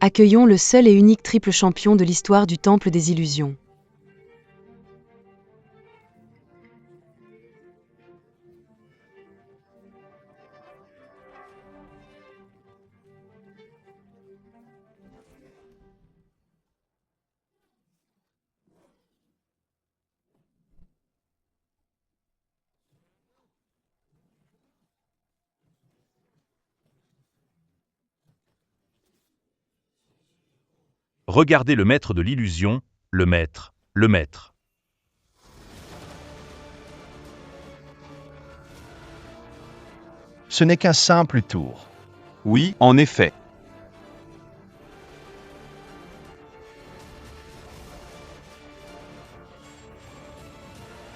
Accueillons le seul et unique triple champion de l'histoire du Temple des Illusions. Regardez le maître de l'illusion, le maître. Ce n'est qu'un simple tour. Oui, en effet.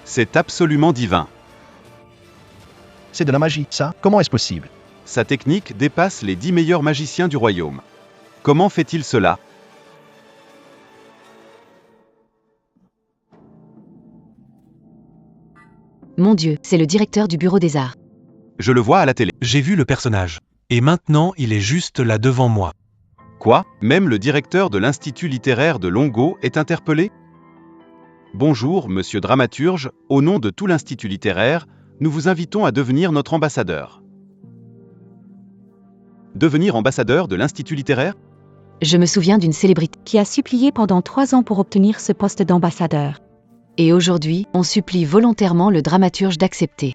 C'est absolument divin. C'est de la magie, ça? Comment est-ce possible? Sa technique dépasse les 10 meilleurs magiciens du royaume. Comment fait-il cela? Mon Dieu, c'est le directeur du Bureau des Arts. Je le vois à la télé. J'ai vu le personnage. Et maintenant, il est juste là devant moi. Quoi? Même le directeur de l'Institut littéraire de Longo est interpellé? Bonjour, monsieur dramaturge, au nom de tout l'Institut littéraire, nous vous invitons à devenir notre ambassadeur. Devenir ambassadeur de l'Institut littéraire? Je me souviens d'une célébrité. Qui a supplié pendant 3 ans pour obtenir ce poste d'ambassadeur. Et aujourd'hui, on supplie volontairement le dramaturge d'accepter.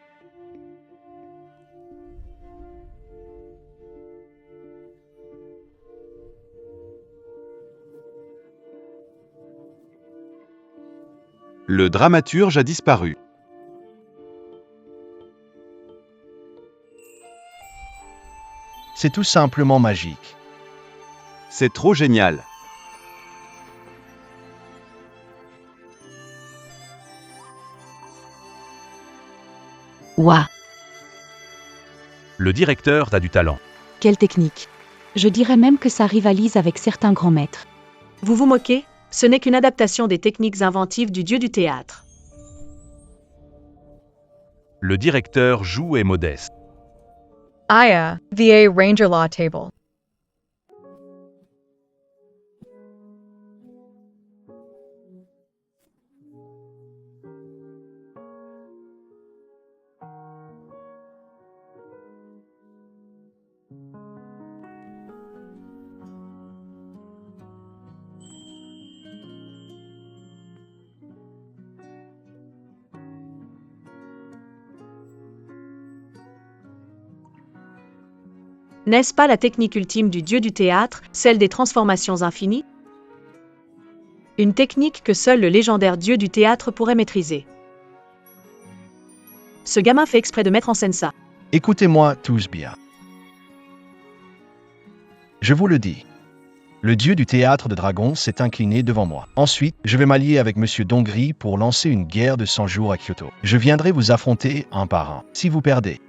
Le dramaturge a disparu. C'est tout simplement magique. C'est trop génial. Ouah, Le directeur a du talent. quelle technique! Je dirais même que ça rivalise avec certains grands maîtres. Vous vous moquez? Ce n'est qu'une adaptation des techniques inventives du dieu du théâtre. Le directeur joue est modeste. Aya, VA Ranger Law Table. N'est-ce pas la technique ultime du dieu du théâtre, celle des transformations infinies? Une technique que seul le légendaire dieu du théâtre pourrait maîtriser. Ce gamin fait exprès de mettre en scène ça. Écoutez-moi tous bien. Je vous le dis. Le dieu du théâtre de dragon s'est incliné devant moi. Ensuite, je vais m'allier avec monsieur Dongri pour lancer une guerre de 100 jours à Kyoto. Je viendrai vous affronter un par un. Si vous perdez,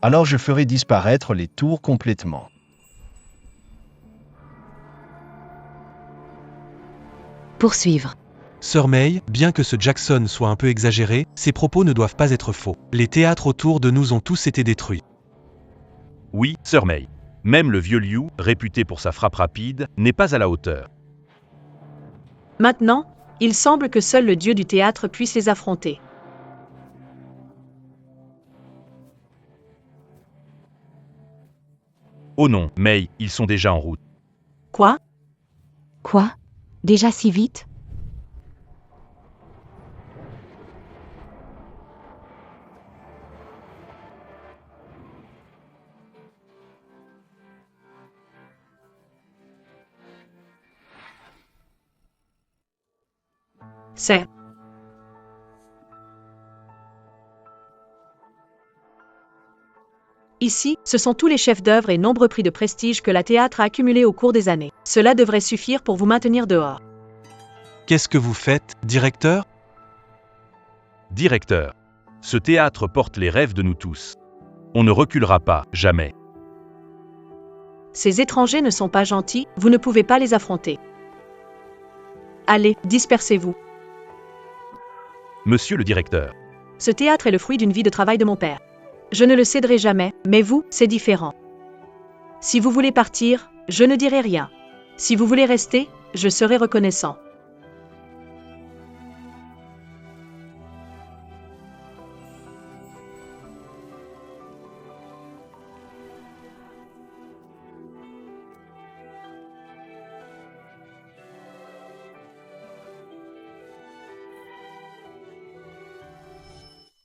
alors je ferai disparaître les tours complètement. Poursuivre. Sir May, bien que ce Jackson soit un peu exagéré, ses propos ne doivent pas être faux. Les théâtres autour de nous ont tous été détruits. Oui, Sir May. Même le vieux Liu, réputé pour sa frappe rapide, n'est pas à la hauteur. Maintenant, il semble que seul le dieu du théâtre puisse les affronter. Oh non, May, ils sont déjà en route. Quoi? Quoi? Déjà si vite? C'est... Ici, ce sont tous les chefs d'œuvre et nombreux prix de prestige que la théâtre a accumulés au cours des années. Cela devrait suffire pour vous maintenir dehors. Qu'est-ce que vous faites, directeur? Directeur. Ce théâtre porte les rêves de nous tous. On ne reculera pas, jamais. Ces étrangers ne sont pas gentils, vous ne pouvez pas les affronter. Allez, dispersez-vous. Monsieur le directeur. Ce théâtre est le fruit d'une vie de travail de mon père. Je ne le céderai jamais, mais vous, c'est différent. Si vous voulez partir, Je ne dirai rien. Si vous voulez rester, je serai reconnaissant.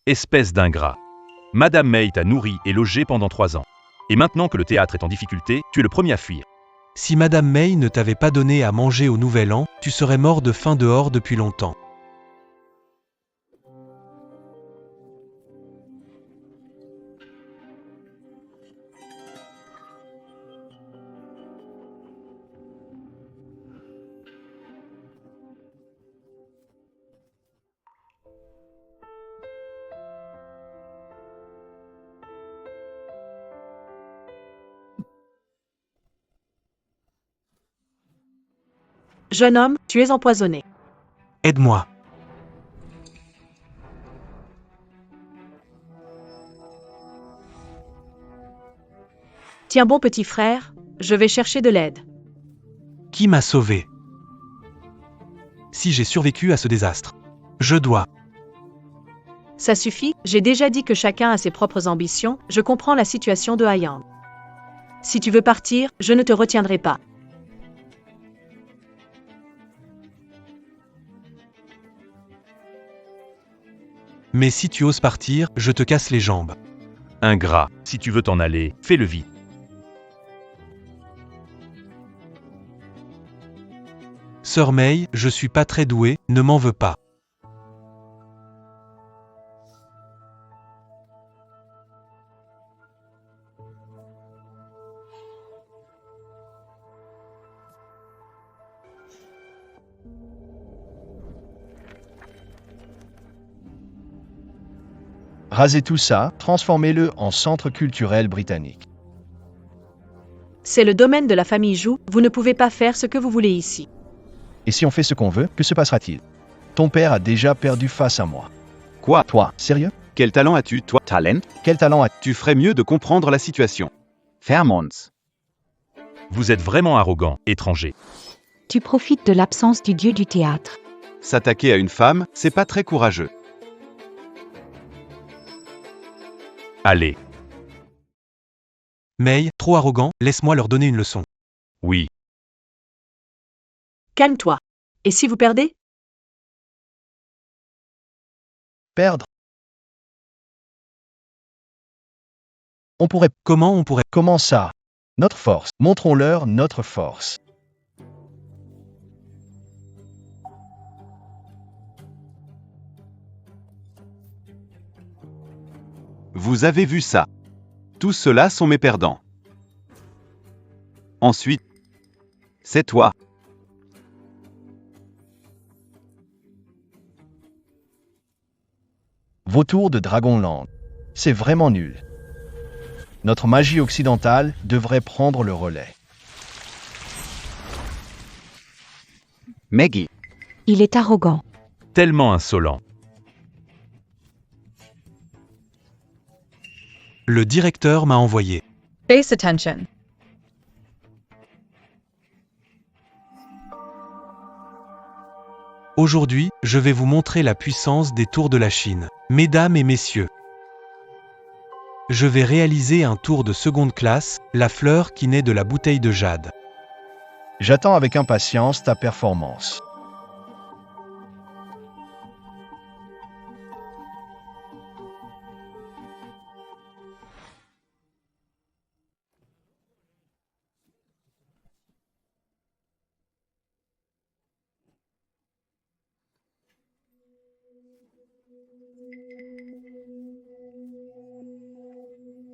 Espèce d'ingrat. Madame May t'a nourri et logé pendant 3 ans. Et maintenant que le théâtre est en difficulté, tu es le premier à fuir. Si Madame May ne t'avait pas donné à manger au Nouvel An, tu serais mort de faim dehors depuis longtemps. Jeune homme, tu es empoisonné. Aide-moi. Tiens bon petit frère, je vais chercher de l'aide. Qui m'a sauvé? Si j'ai survécu à ce désastre, je dois. Ça suffit, j'ai déjà dit que chacun a ses propres ambitions, je comprends la situation de Hayang. Si tu veux partir, je ne te retiendrai pas. Mais si tu oses partir, je te casse les jambes. Ingrat, si tu veux t'en aller, fais-le vite. Sœur May, je suis pas très doué, ne m'en veux pas. Rasez tout ça, transformez-le en centre culturel britannique. C'est le domaine de la famille Jou, vous ne pouvez pas faire ce que vous voulez ici. Et si on fait ce qu'on veut, que se passera-t-il? Ton père a déjà perdu face à moi. Quoi? Toi, sérieux? Quel talent as-tu, toi? Talent? Quel talent as-tu? Tu ferais mieux de comprendre la situation. Fairmonts. Vous êtes vraiment arrogant, étranger. Tu profites de l'absence du dieu du théâtre. S'attaquer à une femme, c'est pas très courageux. Allez. May, trop arrogant, laisse-moi leur donner une leçon. Oui. Calme-toi. Et si vous perdez? Perdre? On pourrait... Comment on pourrait... Comment ça? Notre force. Montrons-leur notre force. Vous avez vu ça. Tous ceux-là sont mes perdants. Ensuite, c'est toi. Vautour de Dragonland. C'est vraiment nul. Notre magie occidentale devrait prendre le relais. Maggie. Il est arrogant. Tellement insolent. Le directeur m'a envoyé. Face attention. Aujourd'hui, je vais vous montrer la puissance des tours de la Chine. Mesdames et messieurs, je vais réaliser un tour de seconde classe, la fleur qui naît de la bouteille de jade. J'attends avec impatience ta performance.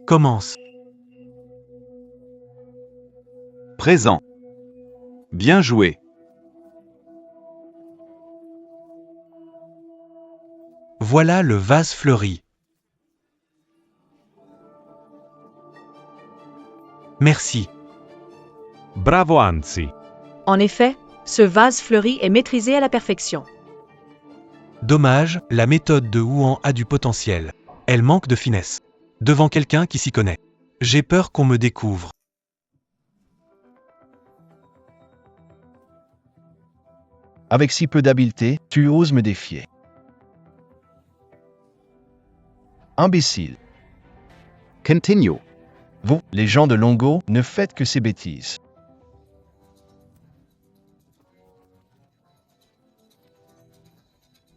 Commence. Présent. Bien joué. Voilà le vase fleuri. Merci. Bravo Anzi. En effet, ce vase fleuri est maîtrisé à la perfection. Dommage, la méthode de Huan a du potentiel. Elle manque de finesse. Devant quelqu'un qui s'y connaît. J'ai peur qu'on me découvre. Avec si peu d'habileté, tu oses me défier. Imbécile. Continue. Vous, les gens de Longo, ne faites que ces bêtises.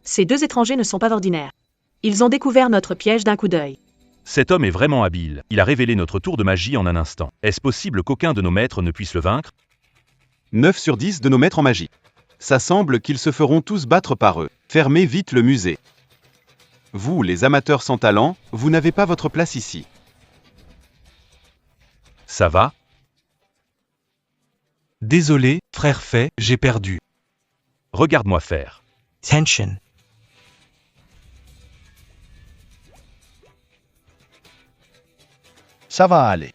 Ces deux étrangers ne sont pas ordinaires. Ils ont découvert notre piège d'un coup d'œil. Cet homme est vraiment habile. Il a révélé notre tour de magie en un instant. Est-ce possible qu'aucun de nos maîtres ne puisse le vaincre? 9 sur 10 de nos maîtres en magie. Ça semble qu'ils se feront tous battre par eux. Fermez vite le musée. Vous, les amateurs sans talent, vous n'avez pas votre place ici. Ça va? Désolé, frère Fay, j'ai perdu. Regarde-moi faire. Tension. Ça va aller.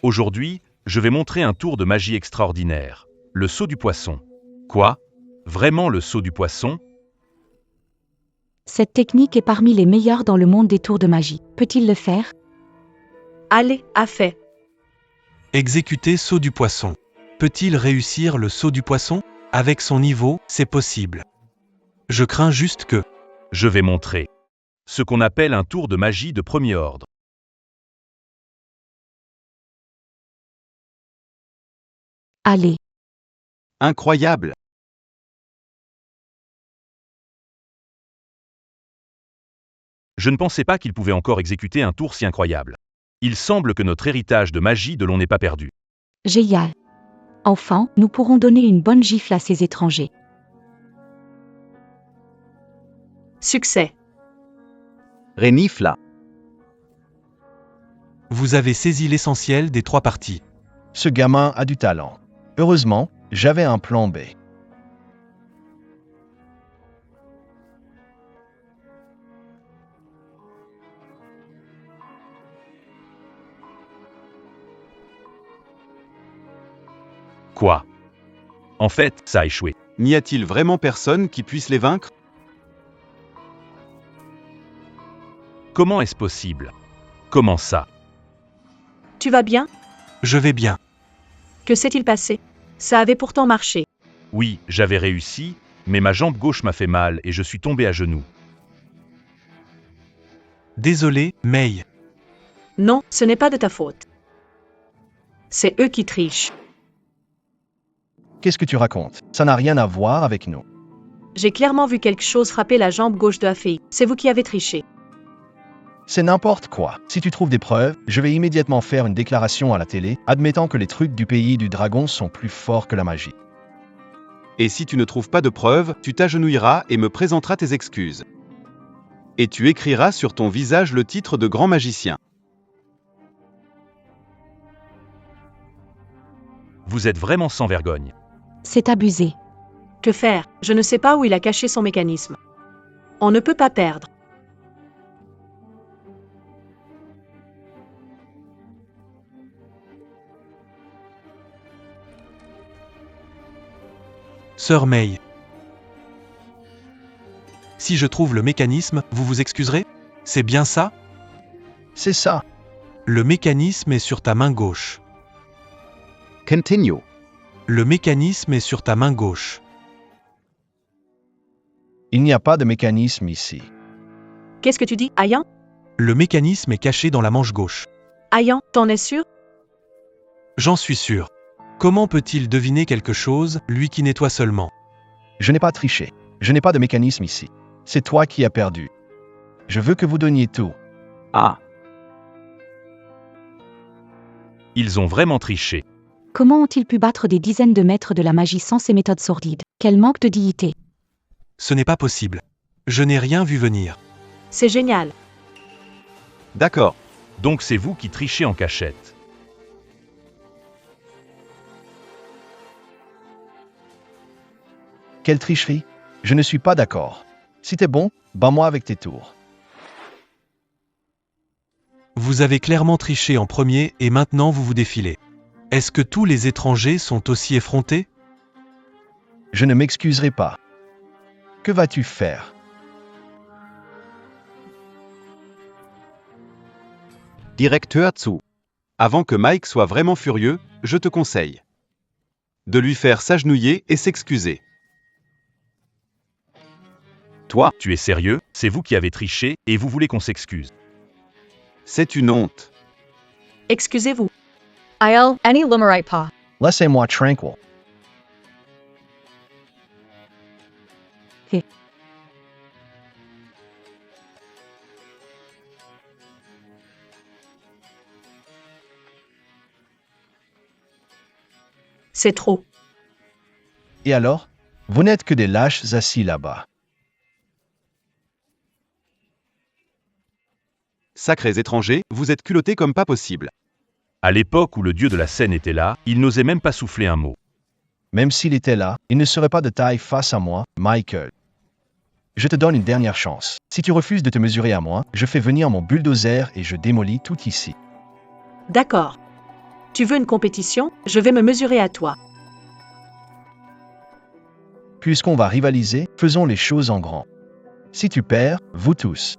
Aujourd'hui, je vais montrer un tour de magie extraordinaire. Le saut du poisson. Quoi? Vraiment le saut du poisson? Cette technique est parmi les meilleures dans le monde des tours de magie. Peut-il le faire? Allez, à fait. Exécuter saut du poisson. Peut-il réussir le saut du poisson? Avec son niveau, c'est possible. Je crains juste que... Je vais montrer. Ce qu'on appelle un tour de magie de premier ordre. Allez. Incroyable. Je ne pensais pas qu'il pouvait encore exécuter un tour si incroyable. Il semble que notre héritage de magie de l'on n'est pas perdu. Génial. Enfin, nous pourrons donner une bonne gifle à ces étrangers. Succès. Renifla. Vous avez saisi l'essentiel des 3 parties. Ce gamin a du talent. Heureusement, j'avais un plan B. Quoi? En fait, ça a échoué. N'y a-t-il vraiment personne qui puisse les vaincre? Comment est-ce possible? Comment ça? Tu vas bien? Je vais bien. Que s'est-il passé? Ça avait pourtant marché. Oui, j'avais réussi, mais ma jambe gauche m'a fait mal et je suis tombé à genoux. Désolé, May. Non, ce n'est pas de ta faute. C'est eux qui trichent. Qu'est-ce que tu racontes? Ça n'a rien à voir avec nous. J'ai clairement vu quelque chose frapper la jambe gauche de Afei. C'est vous qui avez triché. C'est n'importe quoi. Si tu trouves des preuves, je vais immédiatement faire une déclaration à la télé, admettant que les trucs du pays du dragon sont plus forts que la magie. Et si tu ne trouves pas de preuves, tu t'agenouilleras et me présenteras tes excuses. Et tu écriras sur ton visage le titre de grand magicien. Vous êtes vraiment sans vergogne. C'est abusé. Que faire? Je ne sais pas où il a caché son mécanisme. On ne peut pas perdre. Sœur May. Si je trouve le mécanisme, vous vous excuserez? C'est bien ça? C'est ça. Le mécanisme est sur ta main gauche. Continue. Le mécanisme est sur ta main gauche. Il n'y a pas de mécanisme ici. Qu'est-ce que tu dis, Ayan? Le mécanisme est caché dans la manche gauche. Ayan, t'en es sûr? J'en suis sûr. Comment peut-il deviner quelque chose, lui qui nettoie seulement? Je n'ai pas triché. Je n'ai pas de mécanisme ici. C'est toi qui as perdu. Je veux que vous donniez tout. Ah. Ils ont vraiment triché. Comment ont-ils pu battre des dizaines de maîtres de la magie sans ces méthodes sordides? Quel manque de dignité. Ce n'est pas possible. Je n'ai rien vu venir. C'est génial. D'accord. Donc c'est vous qui trichez en cachette. Quelle tricherie? Je ne suis pas d'accord. Si t'es bon, bats-moi avec tes tours. Vous avez clairement triché en premier et maintenant vous vous défilez. Est-ce que tous les étrangers sont aussi effrontés? Je ne m'excuserai pas. Que vas-tu faire? Directeur Tsu. Avant que Mike soit vraiment furieux, je te conseille. de lui faire s'agenouiller et s'excuser. Toi, Tu es sérieux? C'est vous qui avez triché, et vous voulez qu'on s'excuse. c'est une honte. Excusez-vous. I'll any limerite pa. Laissez-moi tranquille. C'est trop. Et alors? Vous n'êtes que des lâches assis là-bas. Sacrés étrangers, vous êtes culottés comme pas possible. À l'époque où le dieu de la scène était là, il n'osait même pas souffler un mot. Même s'il était là, il ne serait pas de taille face à moi, Michael. Je te donne une dernière chance. Si tu refuses de te mesurer à moi, je fais venir mon bulldozer et je démolis tout ici. D'accord. Tu veux une compétition? Je vais me mesurer à toi. Puisqu'on va rivaliser, faisons les choses en grand. Si tu perds, vous tous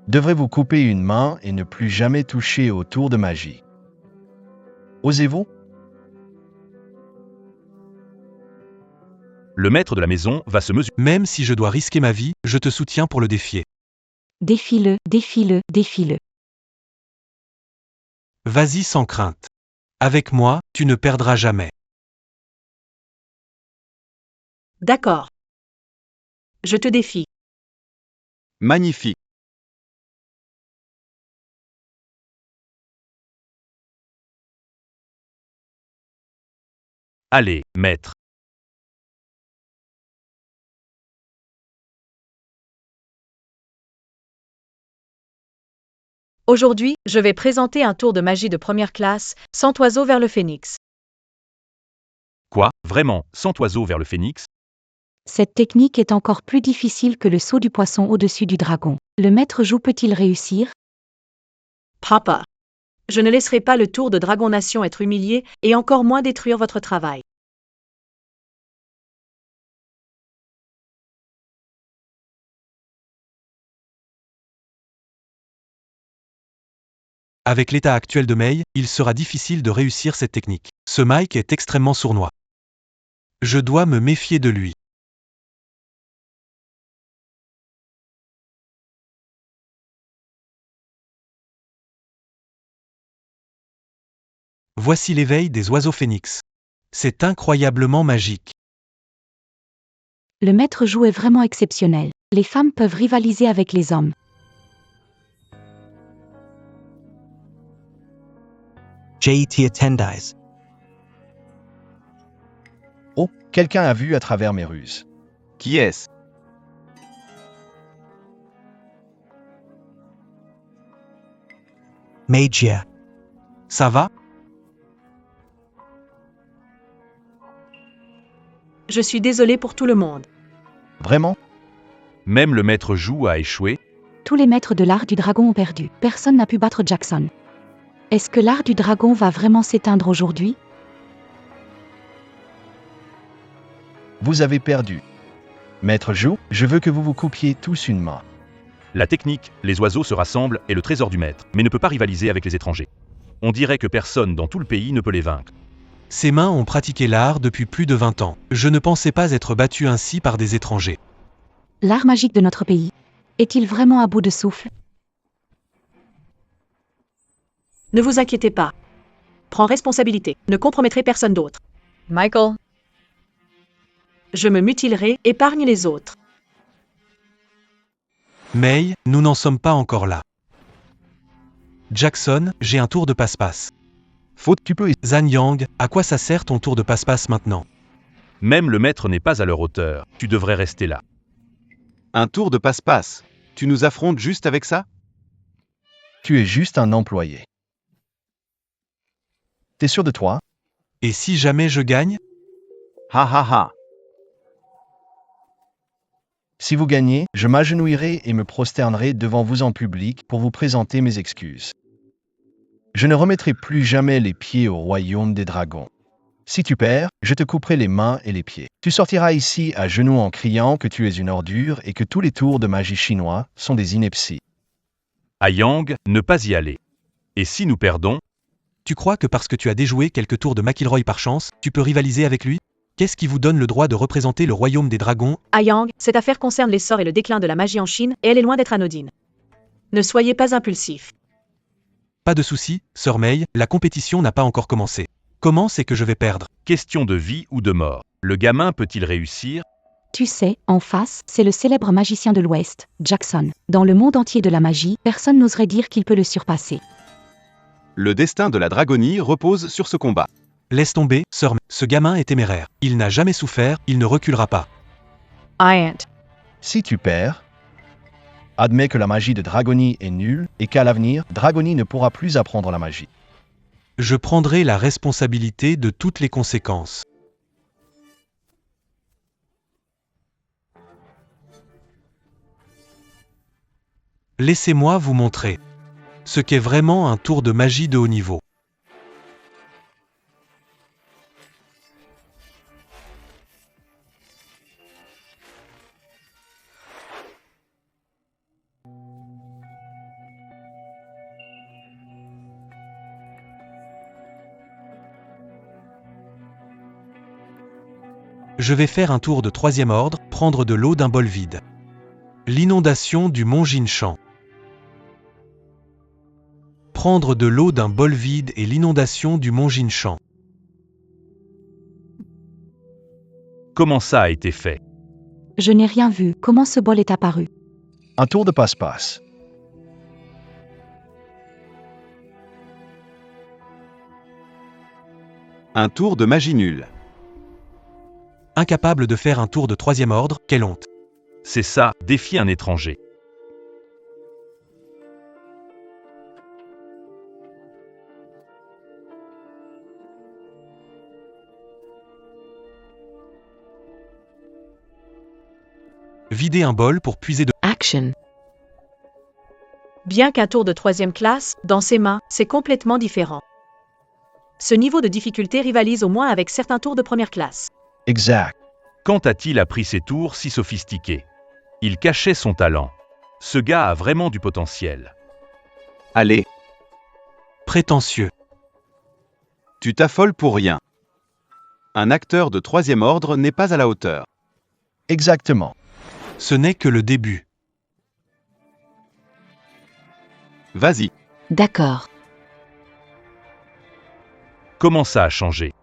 devrez vous couper une main et ne plus jamais toucher au tour de magie. Osez-vous? Le maître de la maison va se mesurer. Même si je dois risquer ma vie, je te soutiens pour le défier. Défie-le, défie-le, défie-le. Vas-y sans crainte. Avec moi, tu ne perdras jamais. D'accord. Je te défie. Magnifique. Allez, maître. Aujourd'hui, je vais présenter un tour de magie de première classe, 100 oiseaux vers le phénix. Quoi? Vraiment? 100 oiseaux vers le phénix? Cette technique est encore plus difficile que le saut du poisson au-dessus du dragon. Le maître joue peut-il réussir? Papa. Je ne laisserai pas le tour de Dragon Nation être humilié et encore moins détruire votre travail. Avec l'état actuel de May, il sera difficile de réussir cette technique. Ce Mike est extrêmement sournois. Je dois me méfier de lui. Voici l'éveil des oiseaux phénix. C'est incroyablement magique. Le maître joue est vraiment exceptionnel. Les femmes peuvent rivaliser avec les hommes. JT attendies. Oh, quelqu'un a vu à travers mes ruses. Qui est-ce? Magia. Ça va? Je suis désolé pour tout le monde. Vraiment? Même le maître joue a échoué. Tous les maîtres de l'art du dragon ont perdu. Personne n'a pu battre Jackson. Est-ce que l'art du dragon va vraiment s'éteindre aujourd'hui? Vous avez perdu. Maître Jou, je veux que vous vous coupiez tous une main. La technique, les oiseaux se rassemblent, est le trésor du maître, mais ne peut pas rivaliser avec les étrangers. On dirait que personne dans tout le pays ne peut les vaincre. Ces mains ont pratiqué l'art depuis plus de 20 ans. Je ne pensais pas être battu ainsi par des étrangers. L'art magique de notre pays est-il vraiment à bout de souffle? Ne vous inquiétez pas. Prends responsabilité. Ne compromettrez personne d'autre. Michael, Je me mutilerai, épargne les autres. May, nous n'en sommes pas encore là. Jackson, j'ai un tour de passe-passe. Tu peux... Zhan Yang, à quoi ça sert ton tour de passe-passe maintenant? Même le maître n'est pas à leur hauteur. Tu devrais rester là. Un tour de passe-passe. Tu nous affrontes juste avec ça? Tu es juste un employé. T'es sûr de toi? Et si jamais je gagne? Ha ha ha. Si vous gagnez, je m'agenouillerai et me prosternerai devant vous en public pour vous présenter mes excuses. Je ne remettrai plus jamais les pieds au royaume des dragons. Si tu perds, je te couperai les mains et les pieds. Tu sortiras ici à genoux en criant que tu es une ordure et que tous les tours de magie chinois sont des inepties. À Yang, ne pas y aller. Et si nous perdons? Tu crois que parce que tu as déjoué quelques tours de McIlroy par chance, tu peux rivaliser avec lui? Qu'est-ce qui vous donne le droit de représenter le royaume des dragons? Yang, cette affaire concerne l'essor et le déclin de la magie en Chine, et elle est loin d'être anodine. Ne soyez pas impulsif. Pas de souci, Sœur Mei, la compétition n'a pas encore commencé. Comment c'est que je vais perdre? Question de vie ou de mort. Le gamin peut-il réussir? Tu sais, en face, c'est le célèbre magicien de l'Ouest, Jackson. Dans le monde entier de la magie, personne n'oserait dire qu'il peut le surpasser. Le destin de la dragonie repose sur ce combat. Laisse tomber, Sœur Mei. Ce gamin est téméraire. Il n'a jamais souffert, il ne reculera pas. I ain't. Si tu perds, admets que la magie de Dragonie est nulle et qu'à l'avenir, Dragonie ne pourra plus apprendre la magie. Je prendrai la responsabilité de toutes les conséquences. Laissez-moi vous montrer ce qu'est vraiment un tour de magie de haut niveau. Je vais faire un tour de 3e ordre, prendre de l'eau d'un bol vide. L'inondation du mont Jinshan. Prendre de l'eau d'un bol vide et l'inondation du mont Jinshan. Comment ça a été fait? Je n'ai rien vu. Comment ce bol est apparu? Un tour de passe-passe. Un tour de magie nulle. Incapable de faire un tour de 3e ordre, quelle honte. C'est ça, défie un étranger. Vider un bol pour puiser de... Action. Bien qu'un tour de 3e classe, dans ses mains, c'est complètement différent. Ce niveau de difficulté rivalise au moins avec certains tours de première classe. Exact. Quand a-t-il appris ces tours si sophistiqués? Il cachait son talent. Ce gars a vraiment du potentiel. Allez, Prétentieux. tu t'affoles pour rien. Un acteur de 3e ordre n'est pas à la hauteur. Exactement. Ce n'est que le début. Vas-y, D'accord. Comment ça a changé?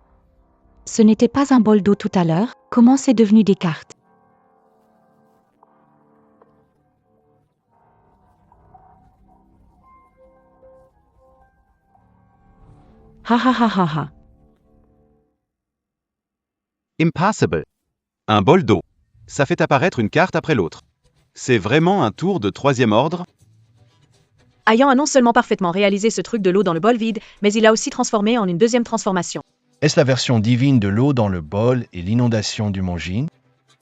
Ce n'était pas un bol d'eau tout à l'heure. Comment c'est devenu des cartes? Ha ha ha ha ha. impossible. Un bol d'eau. Ça fait apparaître une carte après l'autre. C'est vraiment un tour de 3e ordre? Yang a non seulement parfaitement réalisé ce truc de l'eau dans le bol vide, mais il a aussi transformé en une 2e transformation. Est-ce la version divine de l'eau dans le bol et l'inondation du mont Jin?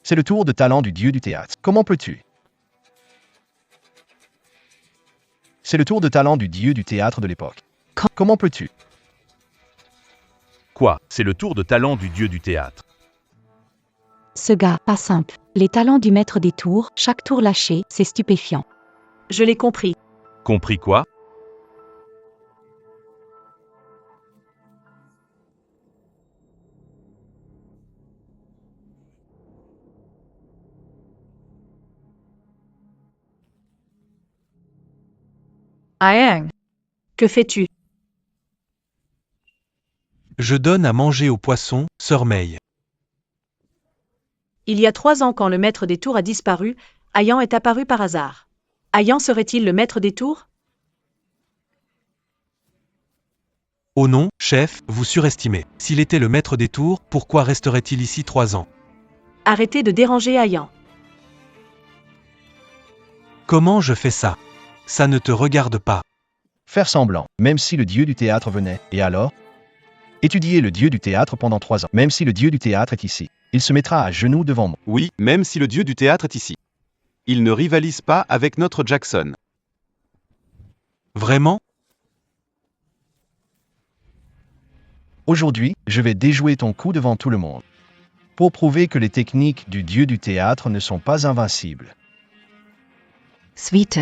C'est le tour de talent du dieu du théâtre. Comment peux-tu? C'est le tour de talent du dieu du théâtre de l'époque. Comment peux-tu? Quoi? C'est le tour de talent du dieu du théâtre. Ce gars, pas simple. Les talents du maître des tours, chaque tour lâché, c'est stupéfiant. Je l'ai compris. Compris quoi? Ayang. Que fais-tu? Je donne à manger aux poissons, Sœur Mei. Il y a 3 ans quand le maître des tours a disparu, Yang est apparu par hasard. Yang serait-il le maître des tours? Oh non, chef, vous surestimez. S'il était le maître des tours, pourquoi resterait-il ici 3 ans? Arrêtez de déranger Yang. Comment je fais ça? Ça ne te regarde pas. Faire semblant, même si le dieu du théâtre venait. Et alors? Étudier le dieu du théâtre pendant 3 ans, même si le dieu du théâtre est ici. Il se mettra à genoux devant moi. Oui, même si le dieu du théâtre est ici. Il ne rivalise pas avec notre Jackson. Vraiment? Aujourd'hui, je vais déjouer ton coup devant tout le monde. Pour prouver que les techniques du dieu du théâtre ne sont pas invincibles. Suite.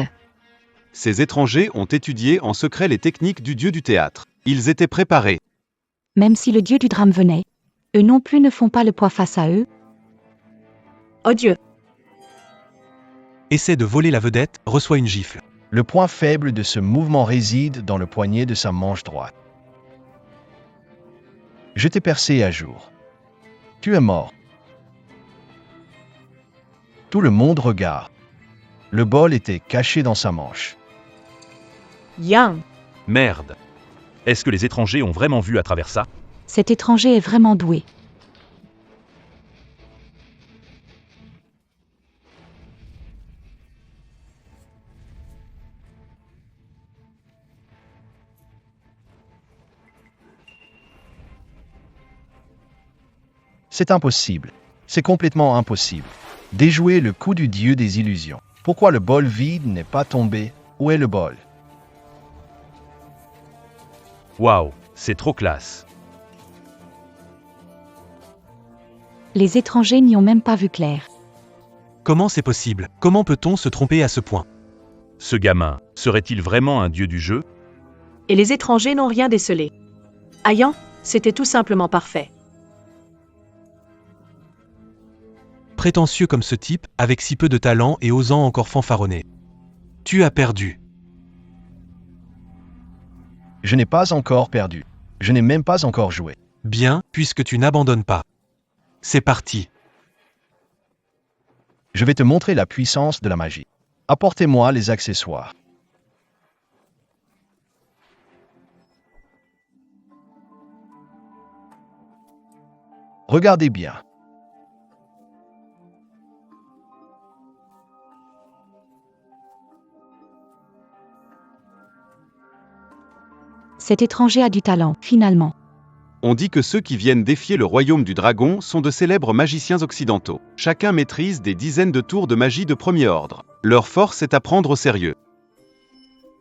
Ces étrangers ont étudié en secret les techniques du dieu du théâtre. Ils étaient préparés. Même si le dieu du drame venait, eux non plus ne font pas le poids face à eux. Oh Dieu! Essaie de voler la vedette, reçoit une gifle. Le point faible de ce mouvement réside dans le poignet de sa manche droite. Je t'ai percé à jour. Tu es mort. Tout le monde regarde. Le bol était caché dans sa manche. Yang! Merde. Est-ce que les étrangers ont vraiment vu à travers ça? Cet étranger est vraiment doué. C'est impossible. C'est complètement impossible. Déjouer le coup du dieu des illusions. Pourquoi le bol vide n'est pas tombé? Où est le bol? Waouh, c'est trop classe. Les étrangers n'y ont même pas vu clair. Comment c'est possible? Comment peut-on se tromper à ce point? Ce gamin, serait-il vraiment un dieu du jeu? Et les étrangers n'ont rien décelé. Ayan, c'était tout simplement parfait. Prétentieux comme ce type, avec si peu de talent et osant encore fanfaronner. Tu as perdu. Je n'ai pas encore perdu. Je n'ai même pas encore joué. Bien, puisque tu n'abandonnes pas. C'est parti. Je vais te montrer la puissance de la magie. Apportez-moi les accessoires. Regardez bien. Cet étranger a du talent, finalement. On dit que ceux qui viennent défier le royaume du dragon sont de célèbres magiciens occidentaux. Chacun maîtrise des dizaines de tours de magie de premier ordre. Leur force est à prendre au sérieux.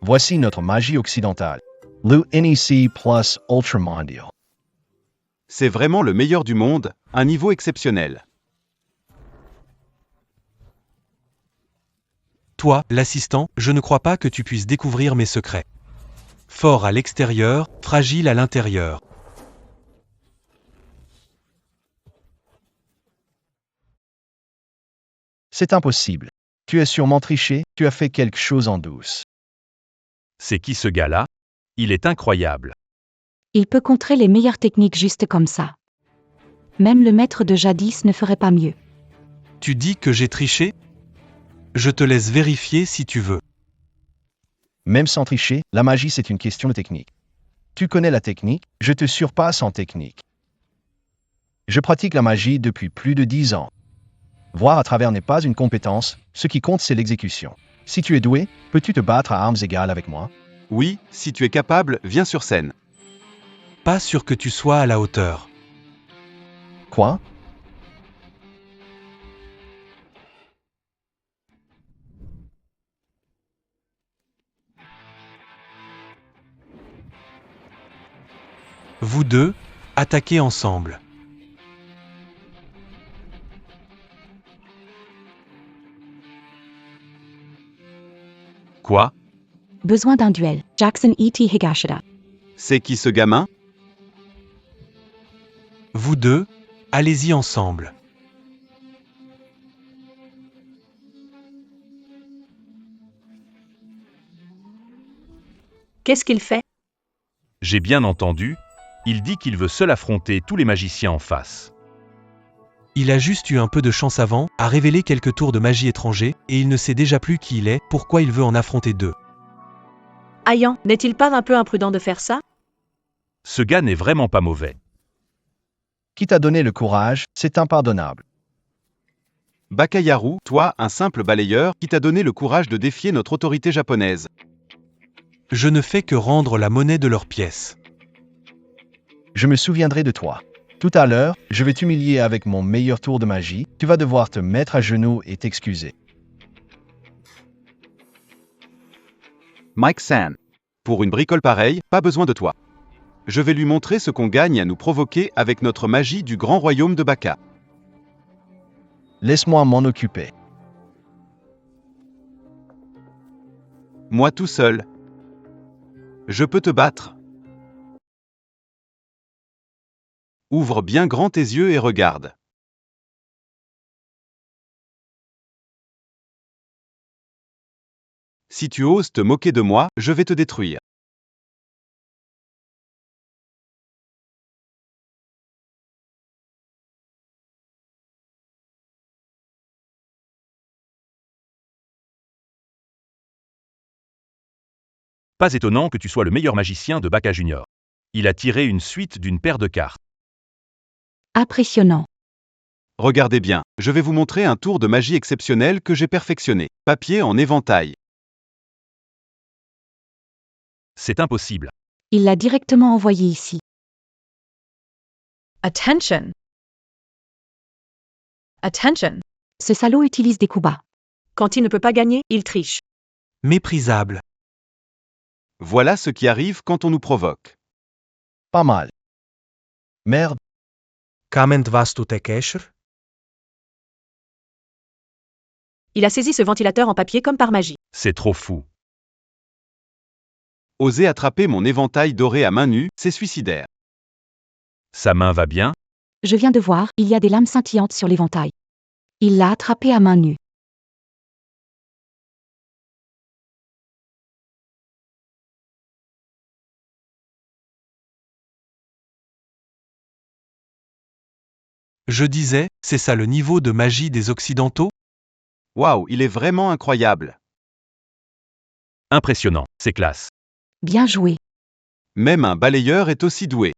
Voici notre magie occidentale. Le NEC plus Ultramondial. C'est vraiment le meilleur du monde, un niveau exceptionnel. Toi, l'assistant, je ne crois pas que tu puisses découvrir mes secrets. Fort à l'extérieur, fragile à l'intérieur. C'est impossible. Tu as sûrement triché, tu as fait quelque chose en douce. C'est qui ce gars-là? Il est incroyable. Il peut contrer les meilleures techniques juste comme ça. Même le maître de jadis ne ferait pas mieux. Tu dis que j'ai triché? Je te laisse vérifier si tu veux. Même sans tricher, la magie c'est une question de technique. Tu connais la technique, je te surpasse en technique. Je pratique la magie depuis plus de 10 ans. Voir à travers n'est pas une compétence, ce qui compte c'est l'exécution. Si tu es doué, peux-tu te battre à armes égales avec moi? Oui, si tu es capable, viens sur scène. Pas sûr que tu sois à la hauteur. Quoi? Vous deux, attaquez ensemble. Quoi? Besoin d'un duel. Jackson E.T. Higashida. C'est qui ce gamin? Vous deux, allez-y ensemble. Qu'est-ce qu'il fait? J'ai bien entendu. Il dit qu'il veut seul affronter tous les magiciens en face. Il a juste eu un peu de chance avant, a révélé quelques tours de magie étrangers, et il ne sait déjà plus qui il est, pourquoi il veut en affronter deux. Ayan, n'est-il pas un peu imprudent de faire ça? Ce gars n'est vraiment pas mauvais. Qui t'a donné le courage, c'est impardonnable. Bakayaru, toi, un simple balayeur, qui t'a donné le courage de défier notre autorité japonaise. Je ne fais que rendre la monnaie de leurs pièces. Je me souviendrai de toi. Tout à l'heure, je vais t'humilier avec mon meilleur tour de magie, tu vas devoir te mettre à genoux et t'excuser. Mike San. Pour une bricole pareille, pas besoin de toi. Je vais lui montrer ce qu'on gagne à nous provoquer avec notre magie du grand royaume de Baka. Laisse-moi m'en occuper. Moi tout seul. Je peux te battre. Ouvre bien grand tes yeux et regarde. Si tu oses te moquer de moi, je vais te détruire. Pas étonnant que tu sois le meilleur magicien de Baka Junior. Il a tiré une suite d'une paire de cartes. Impressionnant. Regardez bien, je vais vous montrer un tour de magie exceptionnel que j'ai perfectionné. Papier en éventail. C'est impossible. Il l'a directement envoyé ici. Attention. Attention. Ce salaud utilise des coups bas. Quand il ne peut pas gagner, il triche. Méprisable. Voilà ce qui arrive quand on nous provoque. Pas mal. Merde, Kament vastu tekesher? Il a saisi ce ventilateur en papier comme par magie. C'est trop fou. Oser attraper mon éventail doré à main nue, c'est suicidaire. Sa main va bien? Je viens de voir, il y a des lames scintillantes sur l'éventail. Il l'a attrapé à main nue. Je disais, c'est ça le niveau de magie des Occidentaux? Waouh, il est vraiment incroyable. Impressionnant, c'est classe. Bien joué. Même un balayeur est aussi doué.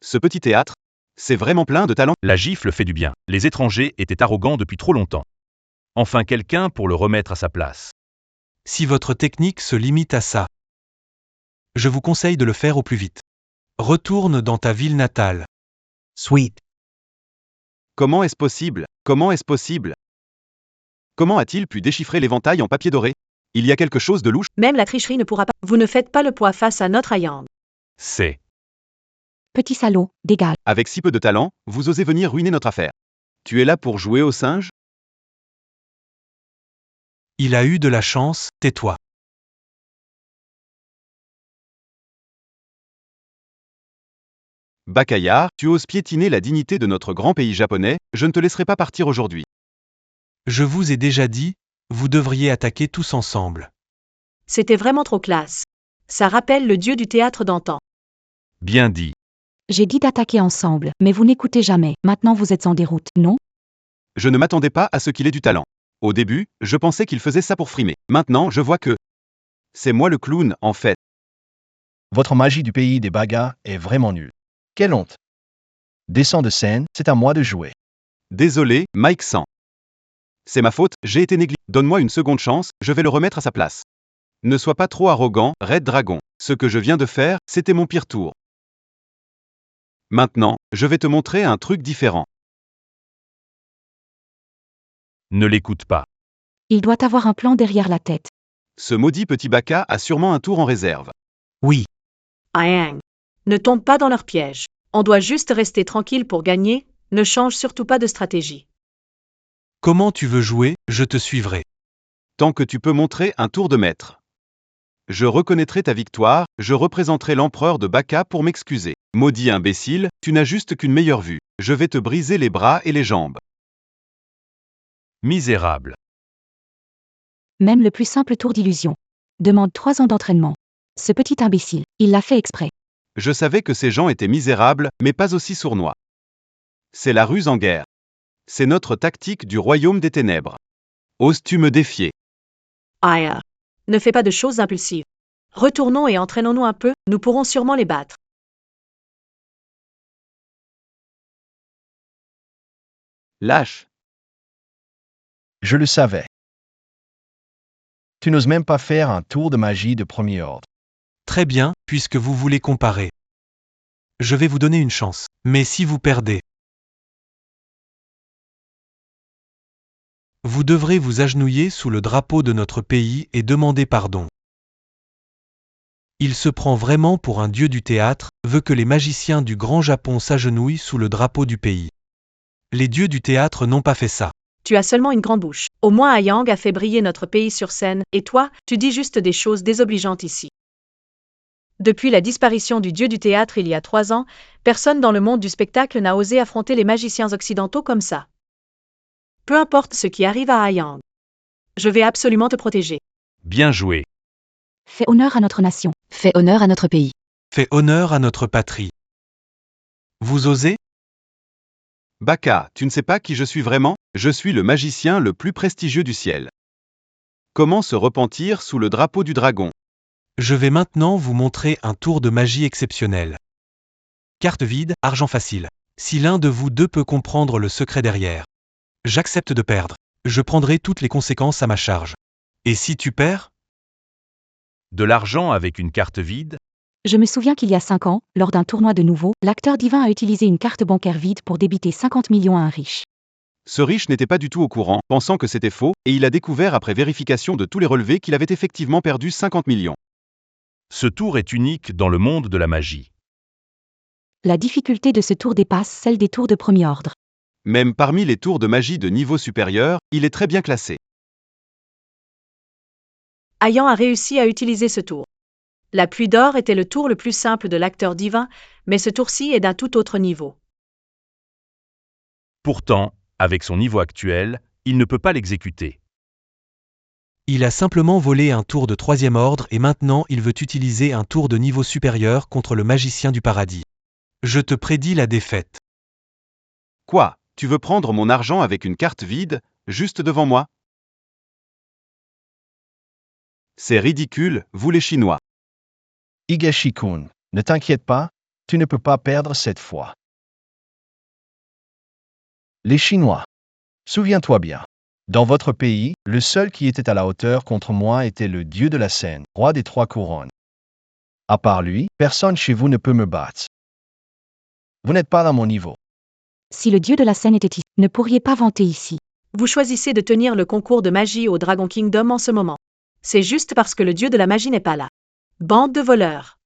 Ce petit théâtre, c'est vraiment plein de talent. La gifle fait du bien. Les étrangers étaient arrogants depuis trop longtemps. Enfin quelqu'un pour le remettre à sa place. Si votre technique se limite à ça, je vous conseille de le faire au plus vite. Retourne dans ta ville natale. Sweet. Comment est-ce possible? Comment est-ce possible? Comment a-t-il pu déchiffrer l'éventail en papier doré? Il y a quelque chose de louche. Même la tricherie ne pourra pas. Vous ne faites pas le poids face à notre Ayang. C'est. Petit salaud, dégage. Avec si peu de talent, vous osez venir ruiner notre affaire. Tu es là pour jouer au singe? Il a eu de la chance, tais-toi. Bakayar, tu oses piétiner la dignité de notre grand pays japonais, je ne te laisserai pas partir aujourd'hui. Je vous ai déjà dit, vous devriez attaquer tous ensemble. C'était vraiment trop classe. Ça rappelle le dieu du théâtre d'antan. Bien dit. J'ai dit d'attaquer ensemble, mais vous n'écoutez jamais. Maintenant vous êtes en déroute, non? Je ne m'attendais pas à ce qu'il ait du talent. Au début, je pensais qu'il faisait ça pour frimer. Maintenant, je vois que... c'est moi le clown, en fait. votre magie du pays des Baga est vraiment nulle. Quelle honte. Descends de scène, c'est à moi de jouer. Désolé, Mike San. C'est ma faute, j'ai été négligent. Donne-moi une seconde chance, je vais le remettre à sa place. Ne sois pas trop arrogant, Red Dragon. Ce que je viens de faire, c'était mon pire tour. Maintenant, je vais te montrer un truc différent. Ne l'écoute pas. Il doit avoir un plan derrière la tête. Ce maudit petit Baka a sûrement un tour en réserve. Oui, Ayang. Ne tombe pas dans leur piège. On doit juste rester tranquille pour gagner, ne change surtout pas de stratégie. comment tu veux jouer, je te suivrai. Tant que tu peux montrer un tour de maître. Je reconnaîtrai ta victoire, je représenterai l'empereur de Baka pour m'excuser. Maudit imbécile, tu n'as juste qu'une meilleure vue. Je vais te briser les bras et les jambes. Misérable. Même le plus simple tour d'illusion demande 3 ans d'entraînement. Ce petit imbécile, il l'a fait exprès. Je savais que ces gens étaient misérables, mais pas aussi sournois. C'est la ruse en guerre. C'est notre tactique du royaume des ténèbres. Oses-tu me défier? Aya. Ne fais pas de choses impulsives. Retournons et entraînons-nous un peu, nous pourrons sûrement les battre. Lâche. Je le savais. Tu n'oses même pas faire un tour de magie de premier ordre. Très bien, puisque vous voulez comparer. Je vais vous donner une chance. Mais si vous perdez, vous devrez vous agenouiller sous le drapeau de notre pays et demander pardon. Il se prend vraiment pour un dieu du théâtre, veut que les magiciens du Grand Japon s'agenouillent sous le drapeau du pays. Les dieux du théâtre n'ont pas fait ça. Tu as seulement une grande bouche. Au moins Ayang a fait briller notre pays sur scène, et toi, tu dis juste des choses désobligeantes ici. Depuis la disparition du dieu du théâtre il y a 3 ans, personne dans le monde du spectacle n'a osé affronter les magiciens occidentaux comme ça. Peu importe ce qui arrive à Yang. Je vais absolument te protéger. Bien joué. Fais honneur à notre nation. Fais honneur à notre pays. Fais honneur à notre patrie. Vous osez? Baka, tu ne sais pas qui je suis vraiment? Je suis le magicien le plus prestigieux du ciel. Comment se repentir sous le drapeau du dragon? Je vais maintenant vous montrer un tour de magie exceptionnel. Carte vide, argent facile. Si l'un de vous deux peut comprendre le secret derrière. J'accepte de perdre. Je prendrai toutes les conséquences à ma charge. Et si tu perds? De l'argent avec une carte vide? Je me souviens qu'il y a 5 ans, lors d'un tournoi de nouveau, l'acteur divin a utilisé une carte bancaire vide pour débiter 50 millions à un riche. Ce riche n'était pas du tout au courant, pensant que c'était faux, et il a découvert après vérification de tous les relevés qu'il avait effectivement perdu 50 millions. Ce tour est unique dans le monde de la magie. La difficulté de ce tour dépasse celle des tours de premier ordre. Même parmi les tours de magie de niveau supérieur, il est très bien classé. Yang a réussi à utiliser ce tour. La pluie d'or était le tour le plus simple de l'acteur divin, mais ce tour-ci est d'un tout autre niveau. Pourtant, avec son niveau actuel, il ne peut pas l'exécuter. Il a simplement volé un tour de troisième ordre et maintenant il veut utiliser un tour de niveau supérieur contre le magicien du paradis. Je te prédis la défaite. Quoi? Tu veux prendre mon argent avec une carte vide, juste devant moi? C'est ridicule, vous les Chinois. Higashi-kun, ne t'inquiète pas, tu ne peux pas perdre cette fois. Les Chinois. Souviens-toi bien. Dans votre pays, le seul qui était à la hauteur contre moi était le dieu de la scène, roi des 3 couronnes. À part lui, personne chez vous ne peut me battre. Vous n'êtes pas à mon niveau. Si le dieu de la scène était ici, ne pourriez pas vanter ici. Vous choisissez de tenir le concours de magie au Dragon Kingdom en ce moment. C'est juste parce que le dieu de la magie n'est pas là. Bande de voleurs.